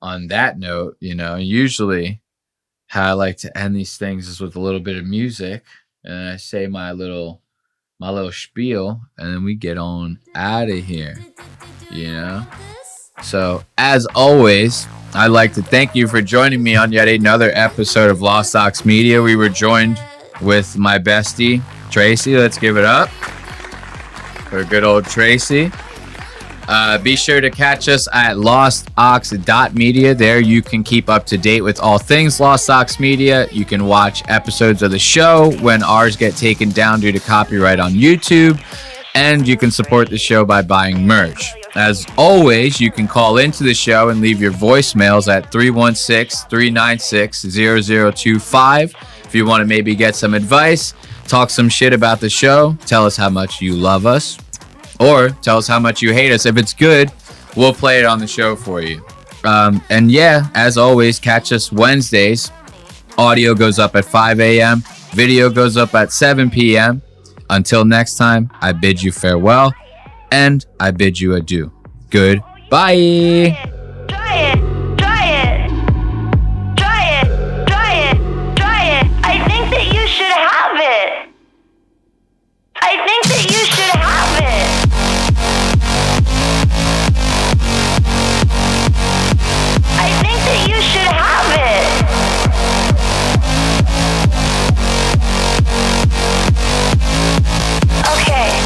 on that note. You know, usually how I like to end these things is with a little bit of music, and I say my little spiel, and then we get on out of here. You know. So, as always, I'd like to thank you for joining me on yet another episode of Lost Aux Media. We were joined with my bestie, Tracy. Let's give it up for good old Tracy. Be sure to catch us at lostaux.media. There you can keep up to date with all things Lost Aux Media. You can watch episodes of the show when ours get taken down due to copyright on YouTube. And you can support the show by buying merch. As always, you can call into the show and leave your voicemails at 316-396-0025. If you want to maybe get some advice, talk some shit about the show, tell us how much you love us, or tell us how much you hate us. If it's good, we'll play it on the show for you. And yeah, as always, catch us Wednesdays. Audio goes up at 5 a.m. Video goes up at 7 p.m. Until next time, I bid you farewell, and I bid you adieu. Goodbye.